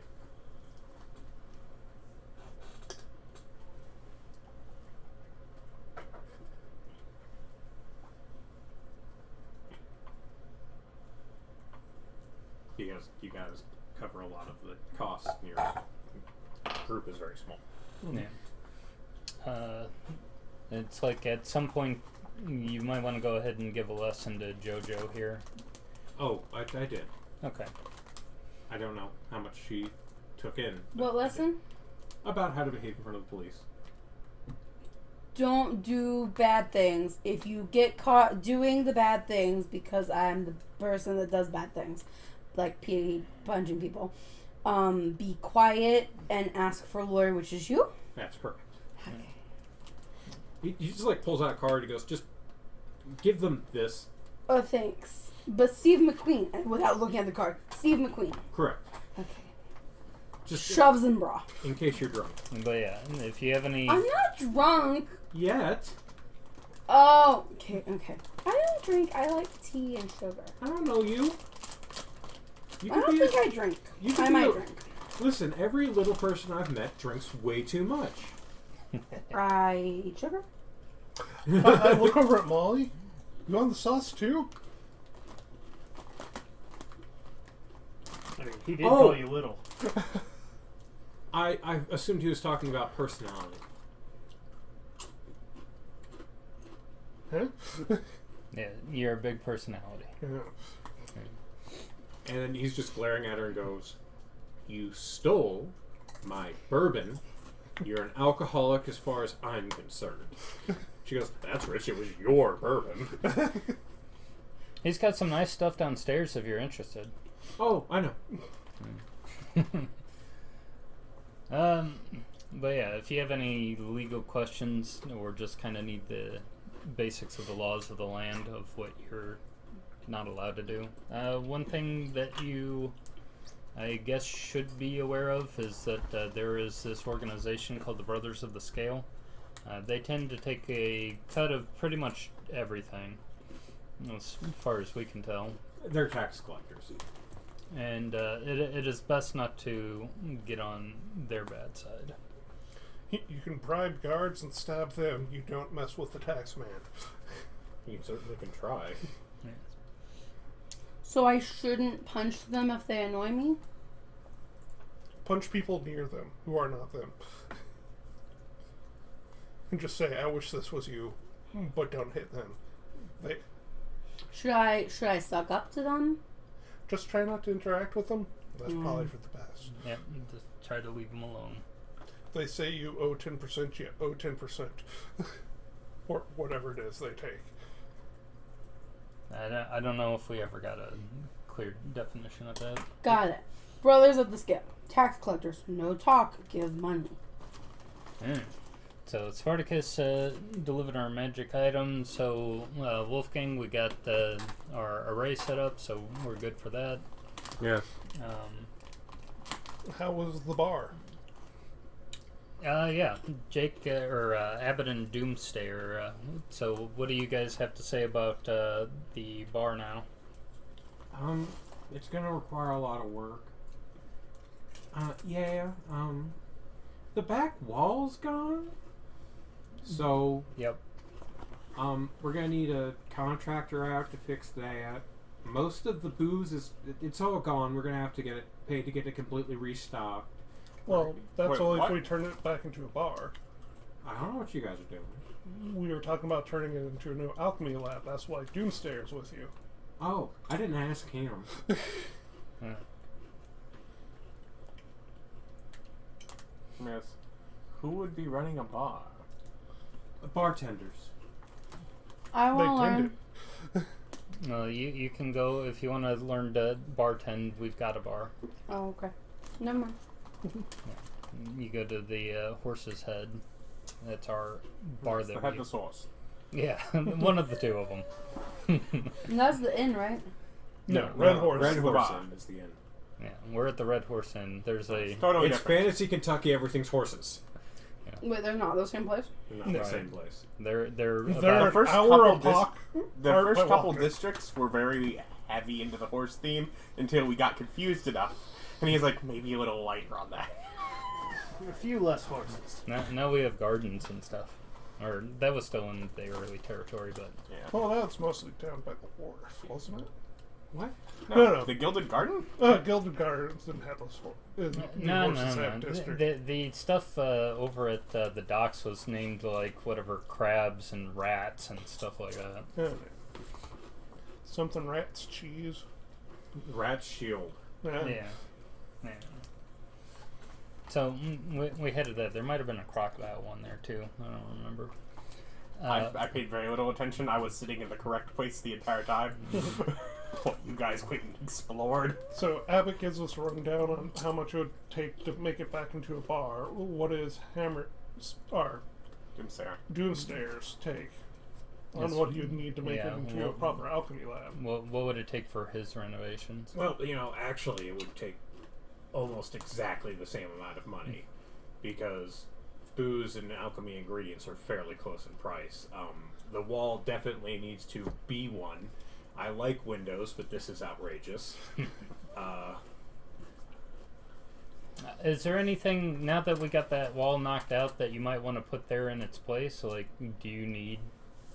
Because you guys cover a lot of the costs, and your group is very small. Yeah. It's like at some point you might want to go ahead and give a lesson to JoJo here. Oh, I did. Okay. I don't know how much she took in. What lesson? About how to behave in front of the police. Don't do bad things. If you get caught doing the bad things, because I'm the person that does bad things, like punching people, be quiet and ask for a lawyer, which is you. That's correct. He just like pulls out a card. He goes, "Just give them this." Oh, thanks. But Steve McQueen, and without looking at the card, Steve McQueen. Correct. Okay. Just Shoves and bra. in case you're drunk. But yeah, if you have any... I'm not drunk. Yet. Oh, okay. I don't drink. I like tea and sugar. I don't know you. You I could don't be think a- I drink. you could I be might a- drink. Listen, every little person I've met drinks way too much. I eat sugar. I look over at Molly. You want the sauce too? I mean, he did Oh. call you little. I assumed he was talking about personality. Huh? Yeah, you're a big personality. Yeah. And then he's just glaring at her and goes, "You stole my bourbon. You're an alcoholic as far as I'm concerned." She goes, "That's rich. It was your bourbon." He's got some nice stuff downstairs if you're interested. Oh, I know. But yeah, if you have any legal questions or just kind of need the basics of the laws of the land of what you're not allowed to do, one thing that you, I guess, should be aware of is that there is this organization called the Brothers of the Scale. They tend to take a cut of pretty much everything, as far as we can tell. They're tax collectors. And it is best not to get on their bad side. You can bribe guards and stab them. You don't mess with the tax man. You certainly can try. So I shouldn't punch them if they annoy me? Punch people near them who are not them. And just say, "I wish this was you," but don't hit them. They Should I suck up to them? just try not to interact with them. That's probably for the best. Yep, just try to leave them alone. They say you owe 10%, you owe 10%. Or whatever it is they take. I don't know if we ever got a clear definition of that. Got it. Brothers of the Scale. Tax collectors. No talk. Give money. So Spartacus delivered our magic items. So Wolfgang, we got our array set up, so we're good for that. Yeah. How was the bar? Yeah, Jake or Abbott and Doomstayer. So what do you guys have to say about the bar now? It's gonna require a lot of work. The back wall's gone. So, Yep. we're gonna need a contractor out to fix that. Most of the booze it's all gone. We're gonna have to get it paid to get it completely restocked. Well, that's Wait, only what? if we turn it back into a bar. I don't know what you guys are doing. We were talking about turning it into a new alchemy lab. That's why Doomstayer's with you. Oh, I didn't ask him. Yes. Who would be running a bar? Bartenders. I They want to tend learn. to. No, you can go if you want to learn to bartend. We've got a bar. Oh, okay. Never mind. You go to the Horse's Head. That's our bar It's the that headless horse. Yeah, one of the two of them. And that's the inn, right? No, Red Horse. Red is the Horse bar. Inn is the end. Yeah, we're at the Red Horse Inn. There's a Totally It's different. fantasy Kentucky. Everything's horses. Wait, they're not the same place? Not No. the same place. they're They're about an first hour couple of walk. The or- first by couple walking. districts were very heavy into the horse theme until we got confused enough. And he's like, maybe a little lighter on that. A few less horses. now we have gardens and stuff. Or that was still in the early territory, but Yeah. Well, that's mostly down by the wharf, wasn't it? What? No. The Gilded Garden? Gilded Gardens and Headless Horse. no. District. The stuff over at the docks was named like whatever crabs and rats and stuff like that. Yeah. Something rats cheese. Rat's Shield. Yeah. So we headed that. There might have been a crocodile one there too. I don't remember. I paid very little attention. I was sitting in the correct place the entire time. What you guys went and explored. So Abbott gives us a rundown on how much it would take to make it back into a bar. What is Doomstayer's take on Yes. what you'd need to make Yeah, it into well- a proper alchemy lab? What would it take for his renovations? Well, actually, it would take almost exactly the same amount of money because booze and alchemy ingredients are fairly close in price. The wall definitely needs to be one. I like windows, but this is outrageous. Is there anything now that we got that wall knocked out that you might want to put there in its place? Like, do you need?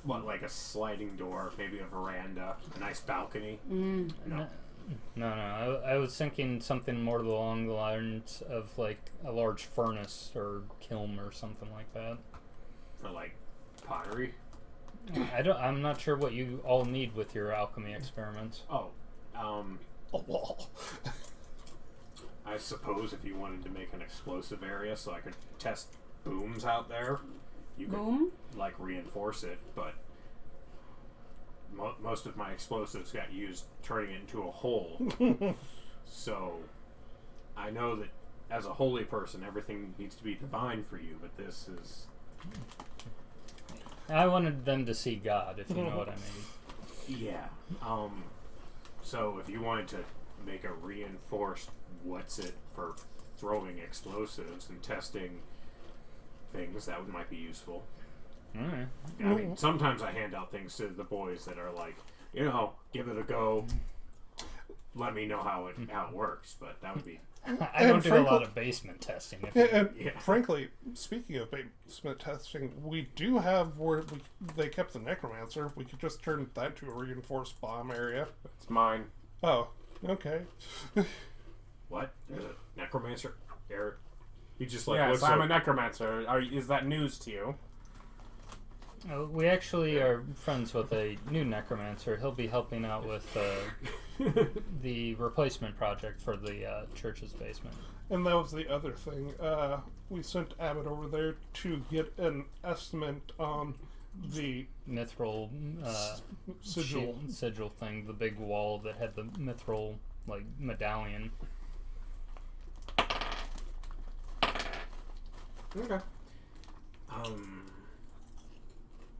What, like a sliding door, maybe a veranda, a nice balcony? No. No. I was thinking something more along the lines of like a large furnace or kiln or something like that. For like pottery. I'm not sure what you all need with your alchemy experiments. Oh, A wall. I suppose if you wanted to make an explosive area so I could test booms out there, you could Boom? like reinforce it, but most of my explosives got used turning it into a hole. So I know that as a holy person everything needs to be divine for you, but this is I wanted them to see God, if you know what I mean. yeah. So if you wanted to make a reinforced what's it for throwing explosives and testing things, that might be useful. All right. I mean, sometimes I hand out things to the boys that are like, give it a go. Let me know how it works. But that would be I don't And do a frankly- lot of basement testing. If And Yeah. frankly, speaking of basement testing, we do have where they kept the necromancer. We could just turn that to a reinforced bomb area. It's mine. Oh, okay. what? There's a necromancer. Eric, he just like Yes, looks I'm up. a necromancer. Is that news to you? we actually are friends with a new necromancer. He'll be helping out with the replacement project for the church's basement. And that was the other thing. We sent Abbott over there to get an estimate on the Mithril sigil. sigil thing, the big wall that had the mithril like medallion. Okay.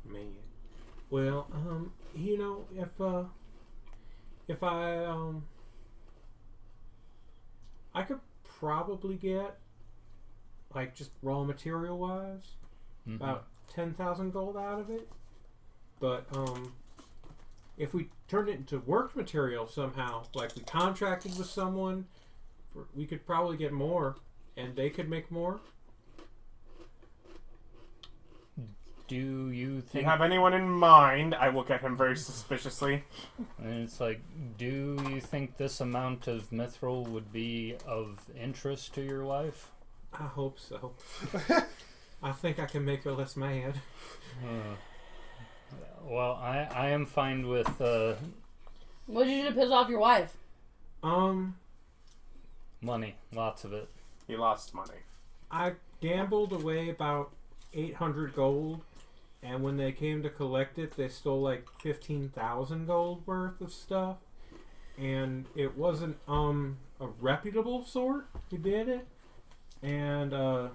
Man. Well, if I could probably get, like, just raw material wise, about 10,000 gold out of it. But, if we turned it into worked material somehow, like we contracted with someone, we could probably get more, and they could make more. do you Do you think? have anyone in mind? I look at him very suspiciously. And it's like, do you think this amount of mithril would be of interest to your wife? I hope so. I think I can make her less mad. Well, I am fine with. What did you do to piss off your wife? Money, lots of it. He lost money. I gambled away about 800 gold, and when they came to collect it, they stole like 15,000 gold worth of stuff. And it wasn't a reputable sort who did it, and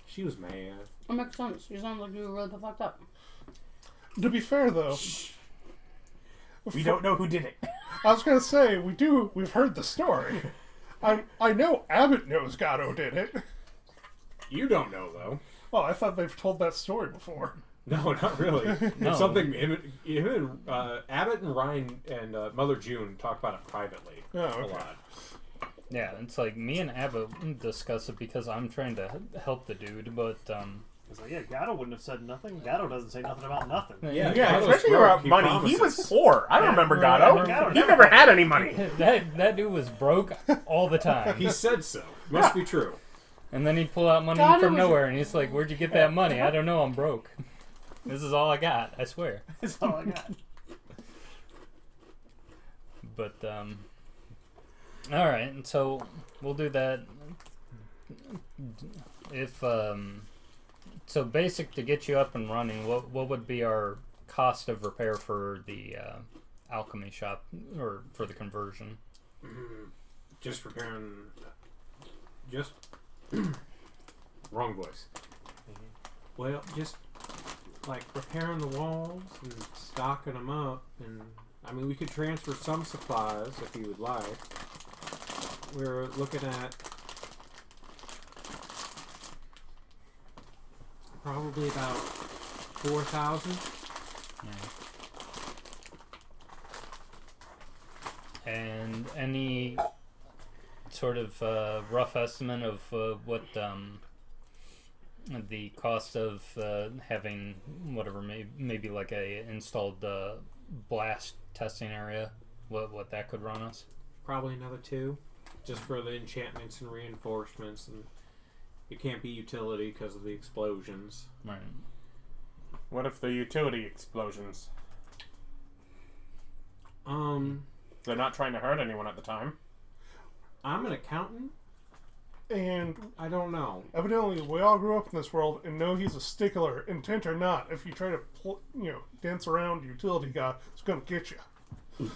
she was mad. That makes sense. You sound like you were really fucked up. To be fair, though, We don't know who did it. I was gonna say we've heard the story. I know Abbott knows Gatto did it. You don't know though. Well, I thought they've told that story before. No, not really. No. It's something him and Abbott and Ryan and Mother June talk about it privately Oh, a okay. lot. Yeah, it's like me and Abbott discuss it because I'm trying to help the dude, but It's like, yeah, Gatto wouldn't have said nothing. Gatto doesn't say nothing about nothing. Yeah, Yeah, Gatto's especially broke, about he money. promises. He was poor. I remember right, Gatto. Gatto He never never had any money. that dude was broke all the time. He said so. Must be true. And then he'd pull out money God, it from was- nowhere, and he's like, "Where'd you get that money? I don't know. I'm broke. This is all I got. I swear." That's all I got. But all right. So we'll do that. If so, basic to get you up and running. What would be our cost of repair for the alchemy shop or for the conversion? Just repairing. Just wrong voice. Well, just like repairing the walls and stocking them up, and I mean we could transfer some supplies if you would like. We're looking at probably about 4,000. And any sort of rough estimate of what the cost of having whatever maybe like a installed blast testing area, what that could run us? Probably another 2, just for the enchantments and reinforcements, and it can't be utility because of the explosions. Right. What if the utility explosions? They're not trying to hurt anyone at the time. I'm an accountant. And I don't know. evidently, we all grew up in this world and know he's a stickler, intent or not. If you try to, dance around utility guy, it's gonna get you.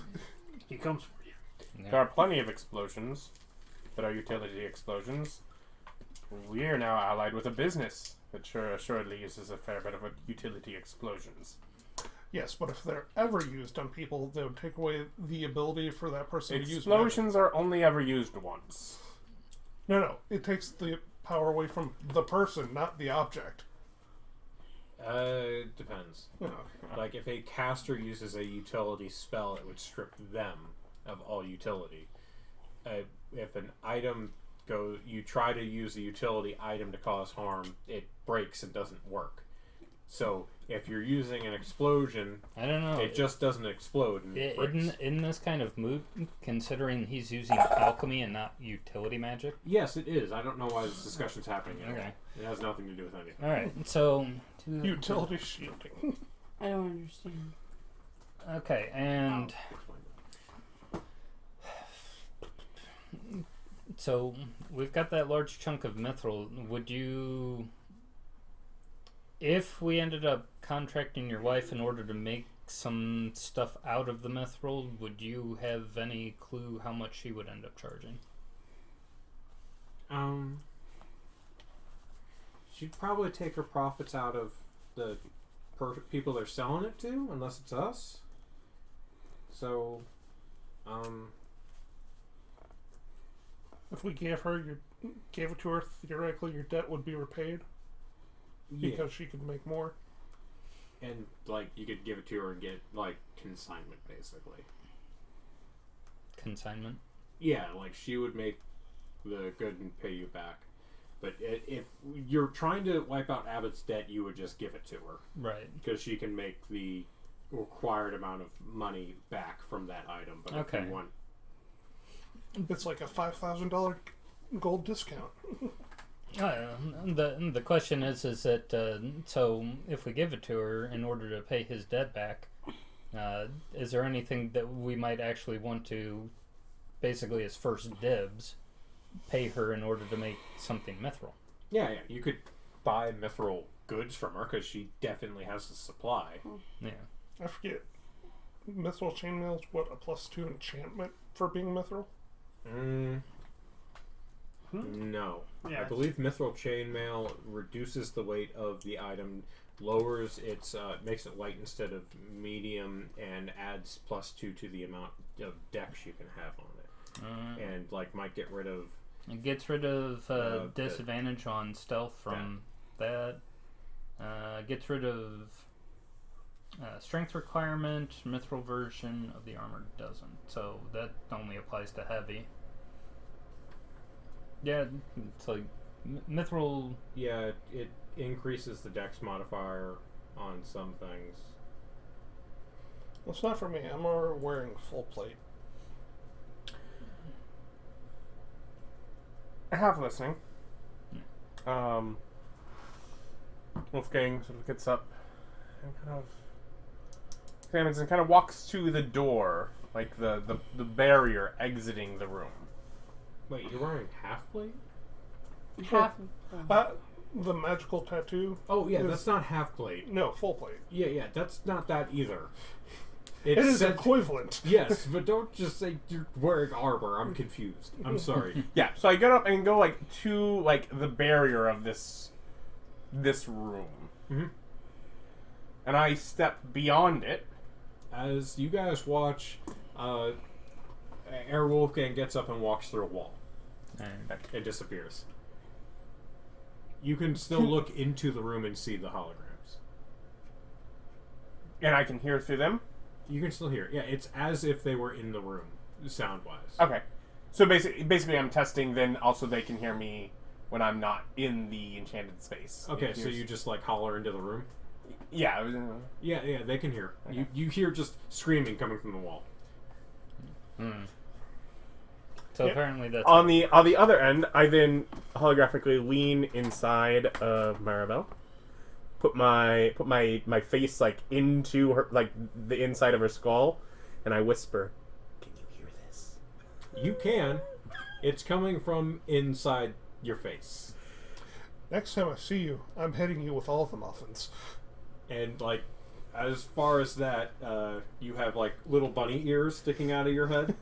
He comes for you. Yeah. There are plenty of explosions that are utility explosions. We are now allied with a business that assuredly uses a fair bit of utility explosions. Yes, but if they're ever used on people, they would take away the ability for that person to use magic. Explosions are only ever used once. No, it takes the power away from the person, not the object. It depends. Oh, Like if a caster uses a utility spell, it would strip them of all utility. If an item you try to use a utility item to cause harm, it breaks and doesn't work. So if you're using an explosion, I don't know. it just doesn't explode and it breaks. In this kind of mood, considering he's using alchemy and not utility magic. Yes, it is. I don't know why this discussion's happening yet. Okay. It has nothing to do with anything. All right. So. utility shielding. I don't understand. Okay, and so we've got that large chunk of mithril. Would you, if we ended up contracting your wife in order to make some stuff out of the mithril, would you have any clue how much she would end up charging? She'd probably take her profits out of the people they're selling it to, unless it's us. So, If we gave it to her, theoretically, your debt would be repaid yeah. because she could make more. And like you could give it to her and get like consignment, basically. Consignment? Yeah, like she would make the good and pay you back. But if you're trying to wipe out Abbott's debt, you would just give it to her. Right. Because she can make the required amount of money back from that item. But Okay. if you want... It's like a $5,000 gold discount. The question is that so if we give it to her in order to pay his debt back, is there anything that we might actually want to, basically as first dibs, pay her in order to make something mithril? Yeah. You could buy mithril goods from her because she definitely has the supply. Yeah. I forget. Mithril chainmail's what, a +2 enchantment for being mithril? No. Yeah. I believe mithril chainmail reduces the weight of the item, lowers its, makes it light instead of medium, and adds +2 to the amount of dex you can have on it. And, like, might get rid of... It gets rid of disadvantage on stealth from that. Gets rid of strength requirement. Mithril version of the armor doesn't. So that only applies to heavy. Yeah, it's like mithril. Yeah, it increases the dex modifier on some things. Well, it's not for me. I'm already wearing full plate. Half listening. Wolfgang sort of gets up and kind of examines and kind of walks to the door, like the barrier exiting the room. Wait, you're wearing half plate? Half. The magical tattoo? Oh, yeah, is- that's not half plate. No, full plate. Yeah, that's not that either. It is said- equivalent. Yes, but don't just say you're wearing armor. I'm confused. I'm sorry. Yeah, so I get up and go like to like the barrier of this room, and I step beyond it. As you guys watch, Herr Wolfgang gets up and walks through a wall. It disappears. You can still look into the room and see the holograms. And I can hear through them. You can still hear it. Yeah, it's as if they were in the room, sound-wise. Okay, so basically, I'm testing. Then also they can hear me when I'm not in the enchanted space. Okay, It so hears- you just like holler into the room. yeah. Yeah, they can hear. Okay. You hear just screaming coming from the wall. So Yeah. apparently that's On the other end, I then holographically lean inside of Maribel, put my face like into her, like the inside of her skull, and I whisper, "Can you hear this?" You can. It's coming from inside your face. Next time I see you, I'm hitting you with all the muffins. And, like, as far as that, you have, like, little bunny ears sticking out of your head.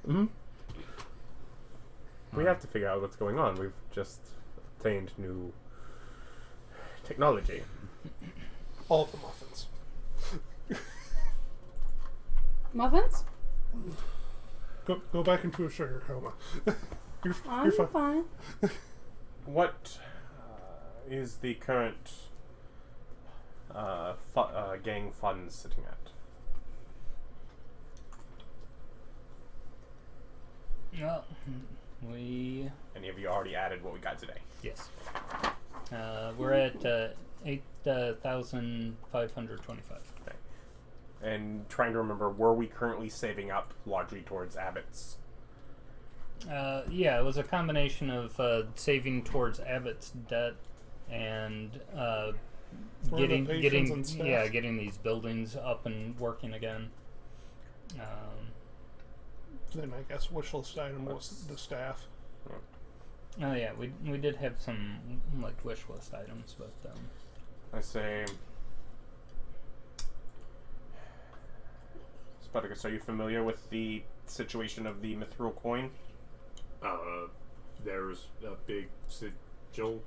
We have to figure out what's going on. We've just obtained new technology. All the muffins. Muffins? Go back into a sugar coma. you're I'm fine. fine. What is the current gang funds sitting at? Well, we Any of you already added what we got today? yes. We're at 8,525. Okay. And trying to remember, were we currently saving up largely towards Abbott's? Yeah, it was a combination of saving towards Abbott's debt and getting Renovations and stuff. getting these buildings up and working again. Then I guess wish list item was the staff. Oh yeah, we did have some like wish list items, but I say, Spartacus, are you familiar with the situation of the mithril coin? There's a big sigil.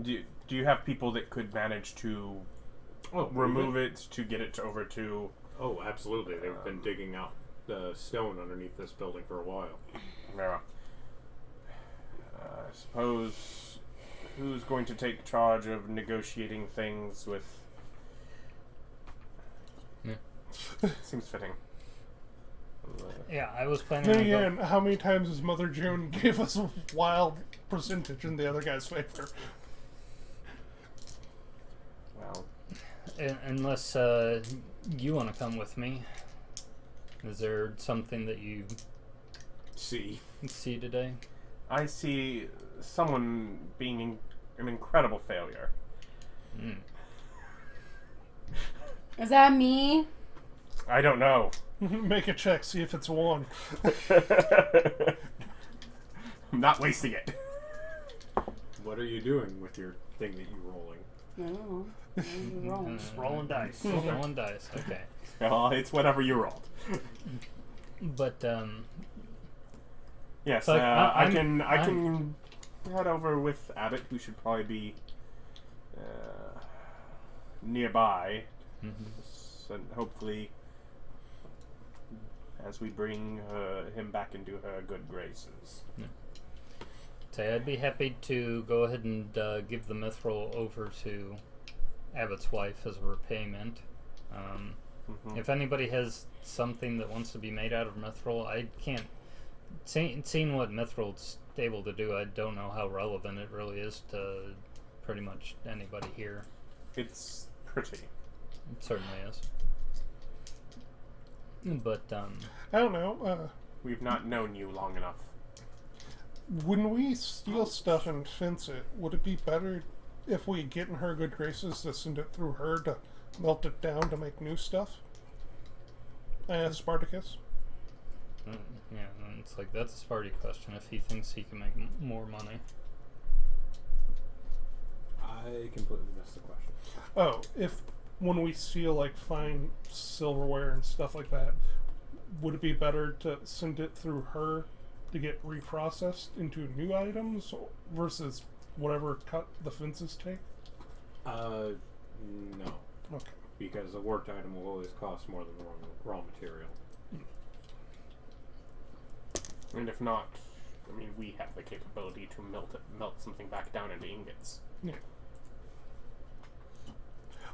Do you have people that could manage to remove it to get it over to? Oh, absolutely. They've been digging out the stone underneath this building for a while. I suppose who's going to take charge of negotiating things with? Seems fitting. yeah, I was planning Then on go- again, how many times has Mother June gave us a wild percentage in the other guy's favor? Unless you want to come with me. Is there something that you see today? I see someone being an incredible failure. Is that me? I don't know. Make a check, see if it's one. I'm not wasting it. What are you doing with your thing that you're rolling? I don't know. Just rolling dice. Rolling dice. Okay. Well, it's whatever you rolled. But Yes, but I can head over with Abbott, who should probably be nearby, and hopefully, as we bring him back into her good graces. say I'd be happy to go ahead and give the mithril over to Abbott's wife as a repayment. If anybody has something that wants to be made out of mithril, I can't. Seeing what mithril's able to do, I don't know how relevant it really is to pretty much anybody here. It's pretty. It certainly is. But, I don't know. We've not known you long enough. When we steal stuff and fence it, would it be better if we get in her good graces to send it through her to melt it down to make new stuff? I asked Spartacus. yeah, and it's like, that's a Sparty question. If he thinks he can make more money. I completely missed the question. Oh, if when we steal like fine silverware and stuff like that, would it be better to send it through her to get reprocessed into new items versus whatever cut the fences take? No. Okay. Because a worked item will always cost more than raw material. And if not, I mean, we have the capability to melt something back down into ingots. Yeah.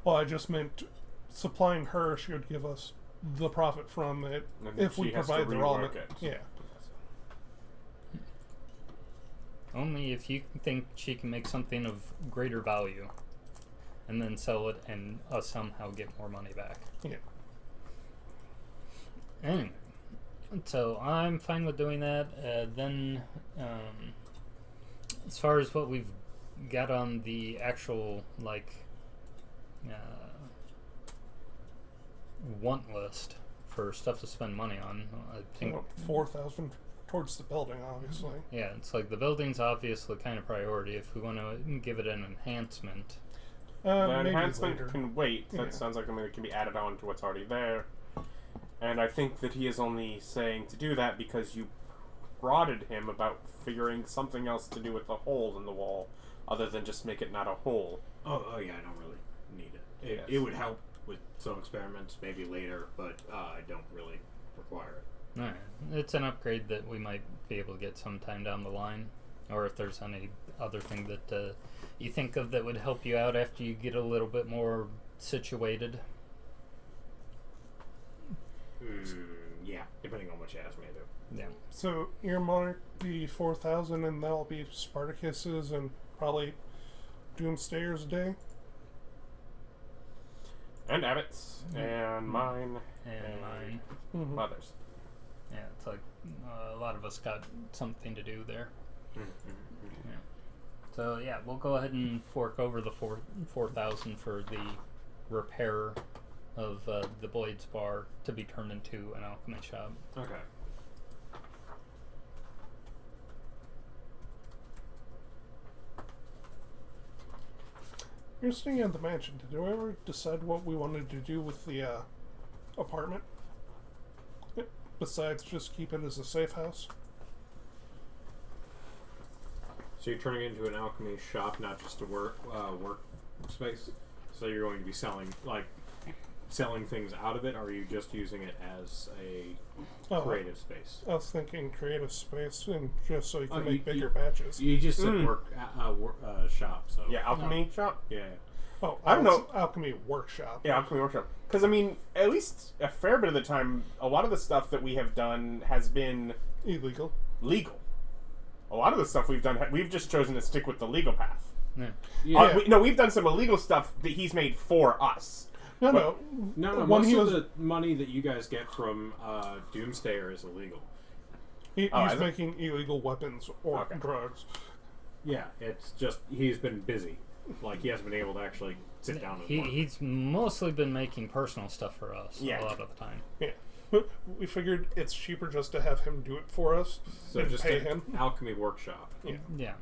Well, I just meant supplying her, she would give us the profit from it And if we she has to provide the raw rework material. it. Yeah. Only if you think she can make something of greater value and then sell it and us somehow get more money back. Yeah. Anyway, so I'm fine with doing that. Then, as far as what we've got on the actual, like, want list for stuff to spend money on, I think... 4,000 towards the building, obviously. Yeah, it's like the building's obviously kind of priority. If we want to give it an enhancement... The Maybe enhancement later. can wait. Yeah. That sounds like something that can be added on to what's already there. And I think that he is only saying to do that because you prodded him about figuring something else to do with the hole in the wall, other than just make it not a hole. Oh yeah, I don't really need it. Yes. It would help with some experiments maybe later, but I don't really require it. Alright, it's an upgrade that we might be able to get sometime down the line. Or if there's any other thing that you think of that would help you out after you get a little bit more situated. Yeah, depending on what you ask me to do. Yeah. So earmark the 4,000 and that'll be Spartacus's and probably Doomsdayer's day. And Abbott's, and mine, And mine. Mm-hmm. others. Yeah, it's like a lot of us got something to do there. Yeah. So yeah, we'll go ahead and fork over the 4,000 for the repair of the Blades Bar to be turned into an alchemy shop. Okay. You're staying at the mansion. Did we ever decide what we wanted to do with the apartment? Besides just keep it as a safe house? So you're turning it into an alchemy shop, not just a work space. So you're going to be selling things out of it, or are you just using it as a creative space? I was thinking creative space, and just so you can Oh, make you- bigger batches. You just said shop, so Yeah, alchemy shop? yeah. Oh, I don't know. Alchemy workshop. Yeah, alchemy workshop. Because, I mean, at least a fair bit of the time, a lot of the stuff that we have done has been Illegal. legal. A lot of the stuff we've done, we've just chosen to stick with the legal path. Yeah. Yeah. We've done some illegal stuff that he's made for us. No. No, When most he of was- the money that you guys get from Doomsayer is illegal. He's is it? making illegal weapons or Okay. drugs. Yeah, it's just he's been busy. Like, he hasn't been able to actually sit down and work. He's mostly been making personal stuff for us Yeah. a lot of the time. Yeah. But we figured it's cheaper just to have him do it for us So and just pay an him. alchemy workshop. Yeah. Yeah.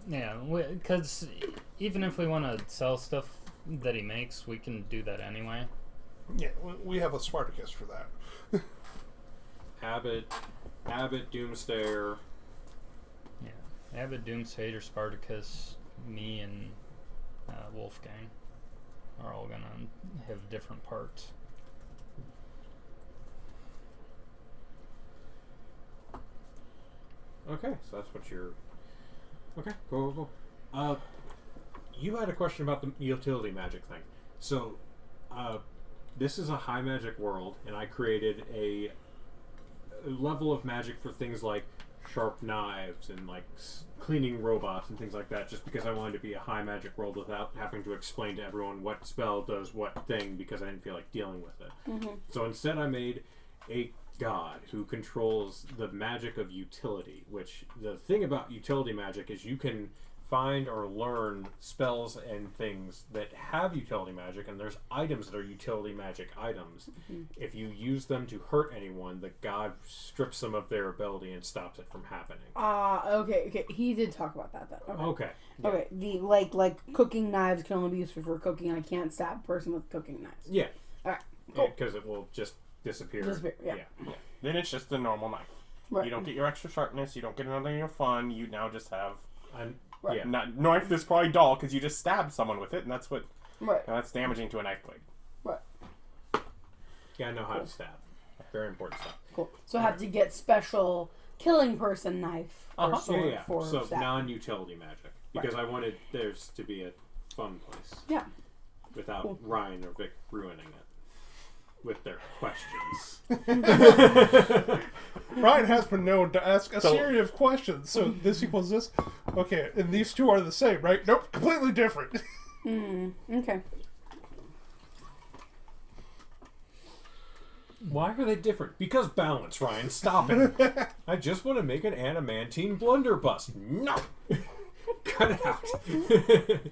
Yeah, because even if we want to sell stuff that he makes, we can do that anyway. Yeah, we have a Spartacus for that. Abbott, Doomsayer. Yeah. Abbott, Doomsayer, Spartacus, me, and Wolfgang are all gonna have different parts. Okay, so that's what you're... Okay, cool. You had a question about the utility magic thing. So, this is a high magic world, and I created a level of magic for things like sharp knives and like cleaning robots and things like that, just because I wanted to be a high magic world without having to explain to everyone what spell does what thing, because I didn't feel like dealing with it. So instead I made a god who controls the magic of utility, which the thing about utility magic is you can find or learn spells and things that have utility magic, and there's items that are utility magic items. If you use them to hurt anyone, the god strips them of their ability and stops it from happening. Okay. He did talk about that then. Okay. Okay. The like cooking knives can only be used for cooking. I can't stab a person with cooking knives. Yeah. Alright. Cool. Because it will just disappear. Yeah. Then it's just a normal knife. Right. You don't get your extra sharpness. You don't get another your fun. You now just have Right. Yeah. not knife that's probably dull because you just stabbed someone with it, and that's what Right. that's damaging to a knife blade. Right. Yeah, I know how to stab. Very important stuff. Cool. So I have to get special killing person knife or Uh-huh. sword Yeah. for So stabbing. non-utility magic, because I wanted theirs to be a fun place. Yeah. Without Cool. Ryan or Vic ruining it with their questions. Ryan has been known to ask a series of questions. So this equals this. Okay, and these two are the same, right? Nope, completely different. Okay. Why are they different? Because balance, Ryan. Stop it. I just want to make an adamantine blunderbuss. No! Cut it out.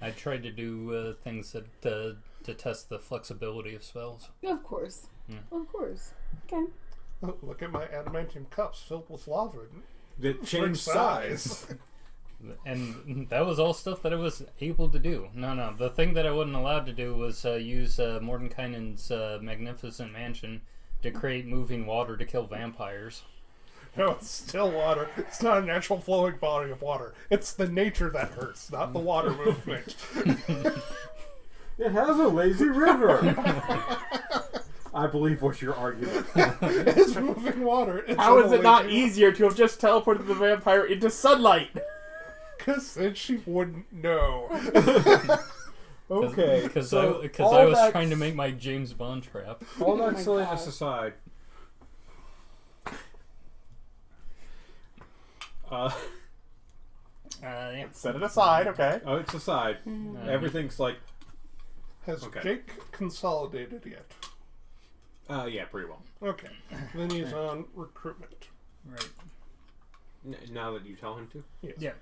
I tried to do things that to test the flexibility of spells. Of course. Of course. Okay. Look at my adamantium cups filled with lava. That Shrink change size. And that was all stuff that I was able to do. No. The thing that I wasn't allowed to do was use Mordenkainen's magnificent mansion to create moving water to kill vampires. No, it's still water. It's not a natural flowing body of water. It's the nature that hurts, not the water movement. It has a lazy river. I believe what you're arguing. It's moving water. It's How is it not lazy- easier to have just teleported the vampire into sunlight? Because then she wouldn't know. Okay. Because so I all was that- trying to make my James Bond trap. All that my silliness God. aside. Yeah. Set it aside, okay? Oh, it's aside. Everything's like, Has Okay. Jake consolidated yet? yeah, pretty well. Okay. Then he's on recruitment. Right. Now that you tell him to. Yes. Yeah.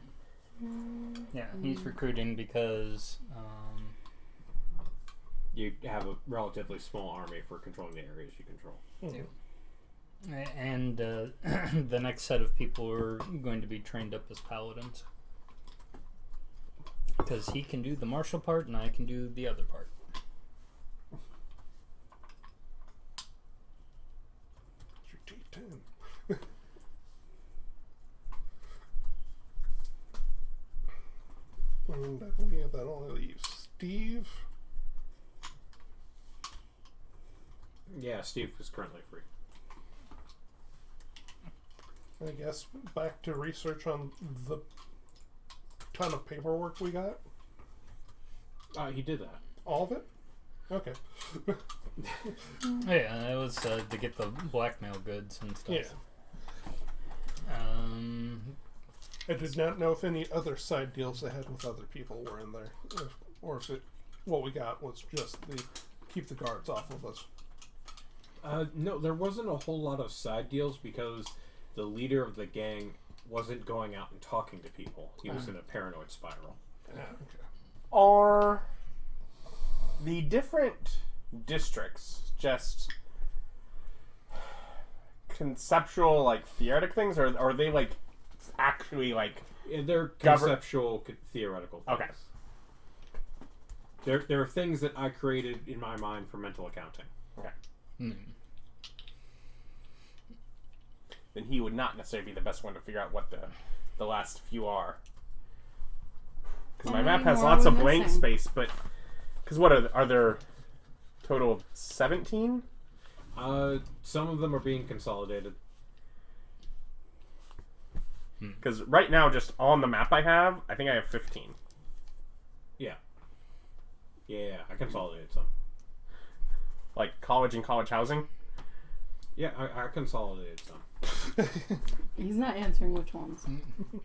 Yeah, he's recruiting because You have a relatively small army for controlling the areas you control. and the next set of people are going to be trained up as paladins. Because he can do the martial part and I can do the other part. It's your D10. And I believe that only leaves Steve. Yeah, Steve is currently free. I guess back to research on the ton of paperwork we got. He did that. All of it? Okay. Yeah, that was to get the blackmail goods and stuff. Yeah. I did not know if any other side deals they had with other people were in there. Or if it what we got was just the keep the guards off of us. No, there wasn't a whole lot of side deals because the leader of the gang wasn't going out and talking to people. He was in a paranoid spiral. Yeah, okay. Are the different districts just conceptual, like, theoretic things, or are they, like, actually, like... Yeah, they're conceptual, theoretical things. Okay. There are things that I created in my mind for mental accounting. Okay. Hmm. Then he would not necessarily be the best one to figure out what the last few are. Because my How map many has more lots are of we blank missing? space, but... Because what are there total of 17? Some of them are being consolidated. Because right now, just on the map I think I have 15. Yeah. Yeah, I consolidated some. Like college and college housing? Yeah, I consolidated some. He's not answering which ones.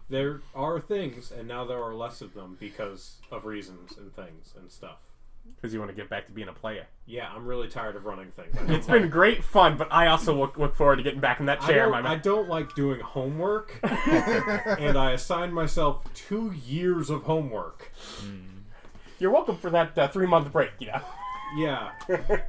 There are things, and now there are less of them because of reasons and things and stuff. Because you want to get back to being a player. Yeah, I'm really tired of running things. It's been great fun, but I also look forward to getting back in that chair. I don't like doing homework, and I assigned myself 2 years of homework. You're welcome for that 3-month break, yeah. Yeah,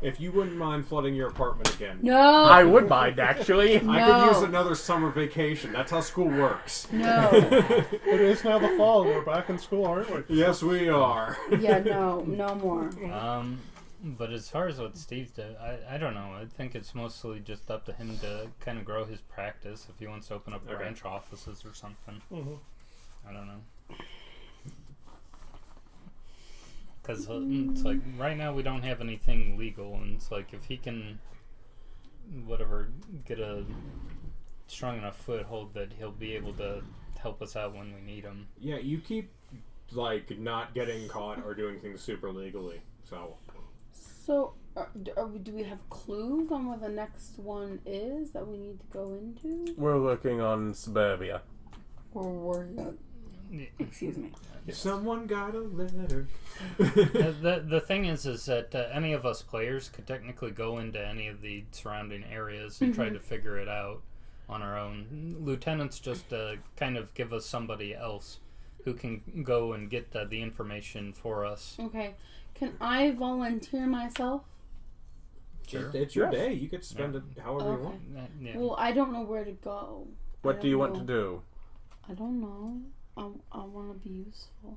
if you wouldn't mind flooding your apartment again. No! I would mind, actually. I could use another summer vacation. That's how school works. No. It is now the fall. We're back in school, aren't we? Yes, we are. Yeah, no more. But as far as what Steve did, I don't know. I think it's mostly just up to him to kind of grow his practice if he wants to open up branch offices or something. Mm-hmm. I don't know. Because it's like, right now we don't have anything legal, and it's like, if he can, get a strong enough foothold that he'll be able to help us out when we need him. Yeah, you keep, not getting caught or doing things super legally, so... So, do we have clues on where the next one is that we need to go into? We're looking on Suburbia. Or we're... Excuse me. Someone got a letter. The thing is that any of us players could technically go into any of the surrounding areas and try to figure it out on our own. Lieutenants just kind of give us somebody else who can go and get the information for us. Okay. Can I volunteer myself? Sure. It's your day. You get to spend it however you want. Yeah. Well, I don't know where to go. What do you want to do? I don't know. I want to be useful.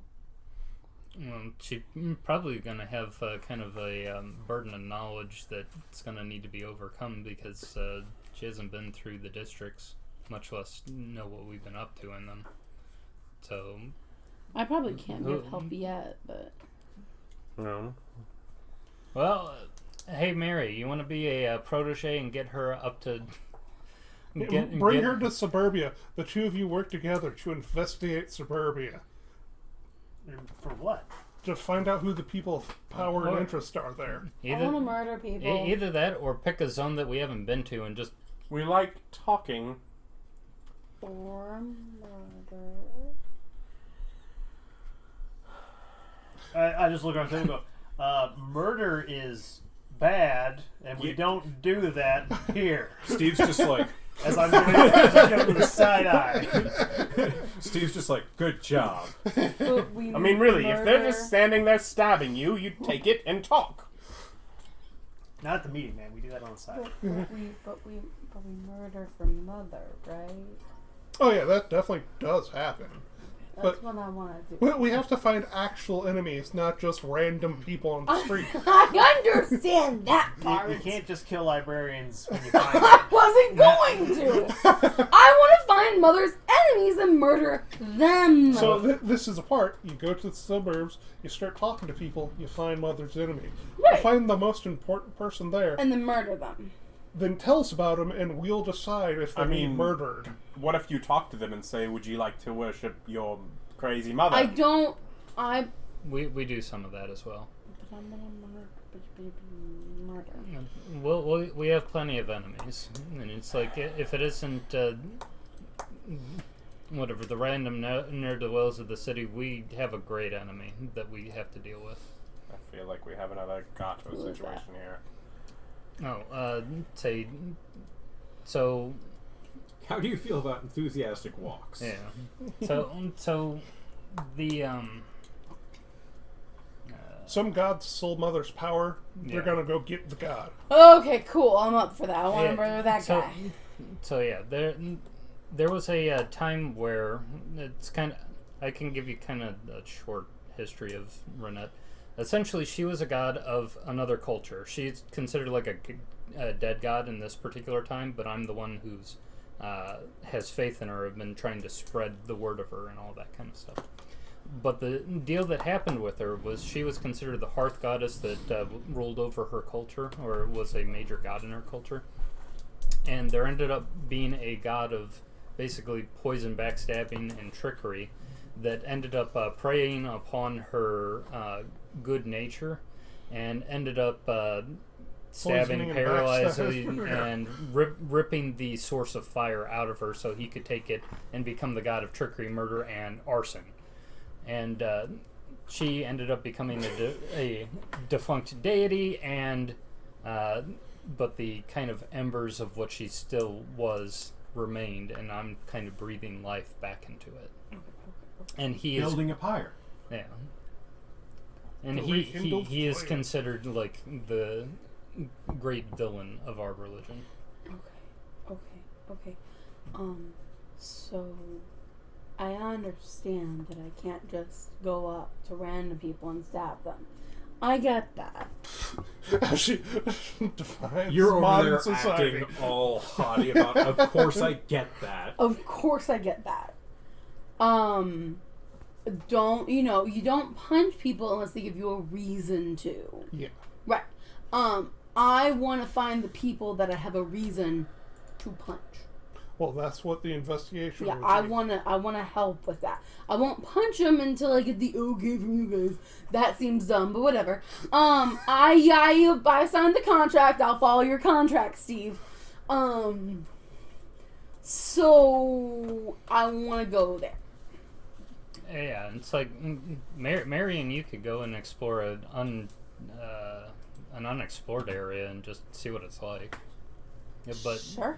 Well, she's probably going to have kind of a burden of knowledge that's going to need to be overcome because she hasn't been through the districts, much less know what we've been up to in them. So, I probably can't be of help yet, but... No. Well, hey Mary, you want to be a protege and get her up to... Bring her to Suburbia. The two of you work together to investigate Suburbia. For what? To find out who the people of power and interest are there. I want to murder people. Either that or pick a zone that we haven't been to and just... We like talking. Or murder. I just look around and go, murder is bad, and we don't do that here. Steve's just like... As I'm giving the side eye. Steve's just like, good job. But we I mean, really, if they're murder- just standing there stabbing you, you take it and talk. Not at the meeting, man. We do that on the side. But we murder for mother, right? Oh yeah, that definitely does happen. That's But- what I want to do. We have to find actual enemies, not just random people on the street. I understand that part. You can't just kill librarians when you find them. I wasn't going to. I want to find mother's enemies and murder them. So this is a part. You go to the suburbs, you start talking to people, you find mother's enemy. Right. You find the most important person there, and then murder them. then tell us about them, and we'll decide if they need murdered. What if you talk to them and say, would you like to worship your crazy mother? I don't. We do some of that as well. But I'm gonna murder. Well, we have plenty of enemies, and it's like if it isn't whatever the random ne'er-do-wells of the city, we have a great enemy that we have to deal with. feel like we have another gato Who is situation here. So How do you feel about enthusiastic walks? yeah. So the Some god's soul mother's power. Yeah. They're gonna go get the god. Okay, cool. I'm up for that. I want to Yeah, murder that so- guy. So yeah, there was a time where it's kind of, I can give you kind of a short history of Renette. Essentially, she was a god of another culture. She's considered like a dead god in this particular time, but I'm the one who's has faith in her. I've been trying to spread the word of her and all that kind of stuff. But the deal that happened with her was she was considered the hearth goddess that ruled over her culture, or was a major god in her culture. And there ended up being a god of basically poison, backstabbing, and trickery that ended up preying upon her good nature and ended up stabbing, Poisoning and paralyzing, backstabbing. and ripping the source of fire out of her so he could take it and become the god of trickery, murder, and arson. And she ended up becoming a defunct deity, and but the kind of embers of what she still was remained, and I'm kind of breathing life back into it. And he is Building a pyre. yeah, and The he rekindled is flame. considered like the great villain of our religion. Okay. So I understand that I can't just go up to random people and stab them. I get that. She defines You're over modern there society. acting all haughty about. Of course, I get that. Of course I get that. You don't punch people unless they give you a reason to. Yeah. Right. I want to find the people that I have a reason to punch. Well, that's what the investigation. Yeah, would I be. wanna help with that. I won't punch them until I get the okay from you guys. That seems dumb, but whatever. I signed the contract. I'll follow your contract, Steve. So I want to go there. Yeah, it's like Mary and you could go and explore an unexplored area and just see what it's like. Yeah, Sure.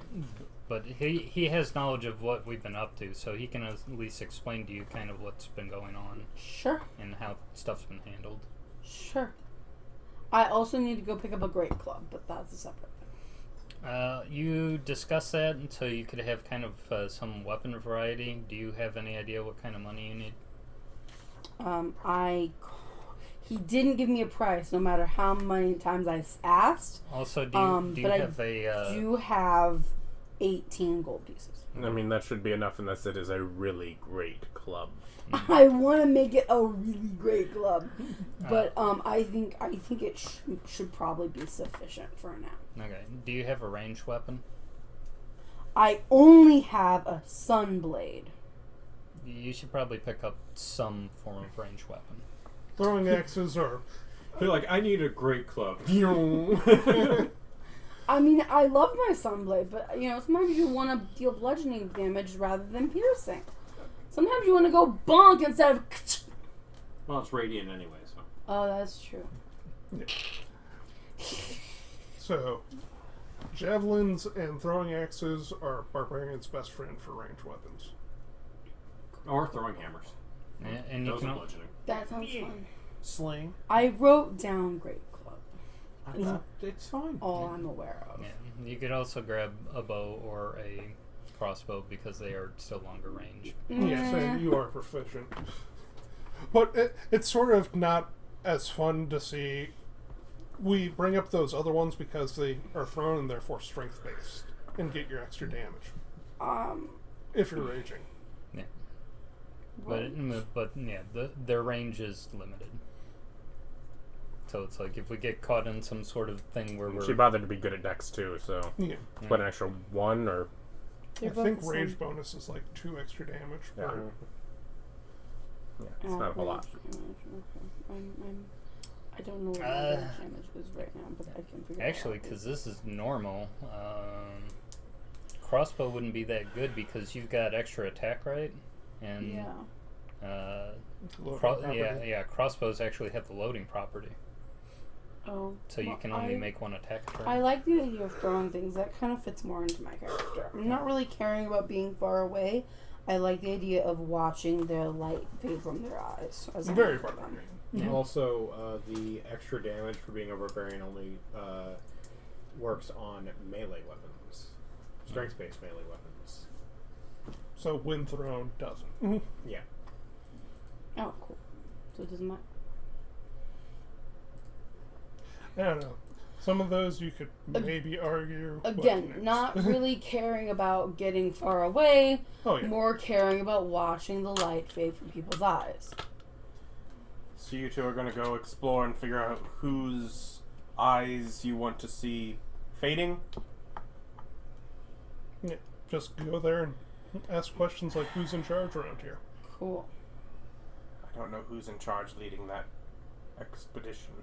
But he has knowledge of what we've been up to, so he can at least explain to you kind of what's been going on Sure. and how stuff's been handled. Sure. I also need to go pick up a grape club, but that's a separate thing. You discuss that, and so you could have kind of some weapon variety. Do you have any idea what kind of money you need? He didn't give me a price, no matter how many times I asked. Also, do you but have I do have 18 gold pieces. I mean, that should be enough unless it is a really great club. I want to make it a really great club, but I think it should probably be sufficient for now. Okay. Do you have a ranged weapon? I only have a sunblade. You should probably pick up some form of ranged weapon. Throwing axes are. They're like, I need a great club. I mean, I love my sunblade, but sometimes you want to deal bludgeoning damage rather than piercing. Sometimes you want to go bonk instead of. Well, it's radiant anyway, so. Oh, that's true. So, javelins and throwing axes are barbarian's best friend for ranged weapons. Or throwing hammers. And you Those can are bludgeoning. That sounds fun. Sling. I wrote down Great Club. It's fine. All I'm aware of. yeah, you could also grab a bow or a crossbow because they are still longer range. Yes, and you are proficient. But it's sort of not as fun to see. We bring up those other ones because they are thrown and therefore strength based and get your extra damage if you're raging. Yeah. But yeah, their range is limited. So it's like if we get caught in some sort of thing where we're She bothered to be good at dex too, so Yeah. what, an extra 1 or They're I both think the rage same. bonus is like 2 extra damage. yeah, per- yeah it's not a whole lot. I don't know what my rage damage is right now, but I can figure actually, it out. because this is normal. Crossbow wouldn't be that good because you've got extra attack, right? And Yeah. Loading property. crossbows actually have the loading property. Oh. So you can only make one attack a turn. I like the idea of throwing things. That kind of fits more into my character. I'm not really caring about being far away. I like the idea of watching their light fade from their eyes. As I'm Very with them. barbarian. Yeah. Also, the extra damage for being a barbarian only works on melee weapons. Strength-based melee weapons. So wind thrown doesn't. Yeah. Oh, cool. So it doesn't matter. I don't know. Some of those you could maybe argue. Again, well, not really caring about getting far away. Oh, yeah. More caring about watching the light fade from people's eyes. So you two are going to go explore and figure out whose eyes you want to see fading? Yeah, just go there and ask questions like who's in charge around here. Cool. I don't know who's in charge leading that expedition.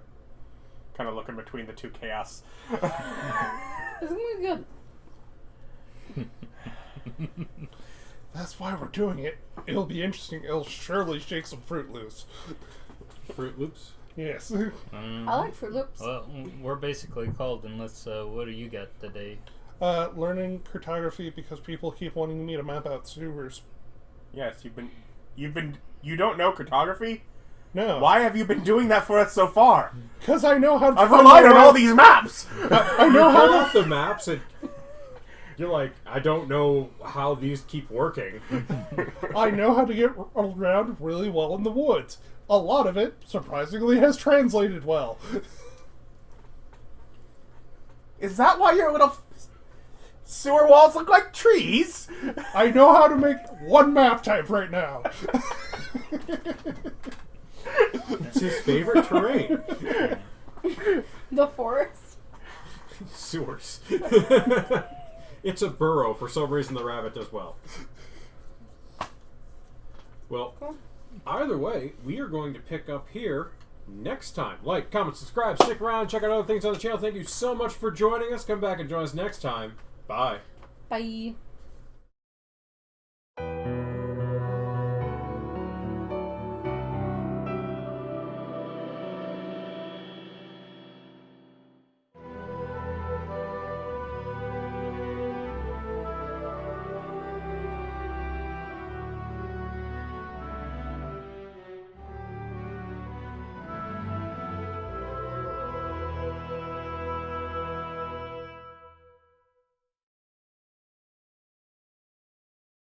Kind of looking between the two chaos. This is gonna be good. That's why we're doing it. It'll be interesting. It'll surely shake some Fruit Loops. Fruit Loops? Yes. I like Fruit Loops. Well, we're basically called unless, what do you got today? Learning cartography because people keep wanting me to map out sewers. Yes, you don't know cartography? No. Why have you been doing that for us so far? Because I know how to I've find relied out on all these maps! I know how Pull to... off the maps and you're like, I don't know how these keep working. I know how to get around really well in the woods. A lot of it, surprisingly, has translated well. Is that why your little sewer walls look like trees? I know how to make one map type right now. It's his favorite terrain. The forest. Sewers. It's a burrow. For some reason, the rabbit does well. Well, either way, we are going to pick up here next time. Like, comment, subscribe, stick around, check out other things on the channel. Thank you so much for joining us. Come back and join us next time. Bye. Bye.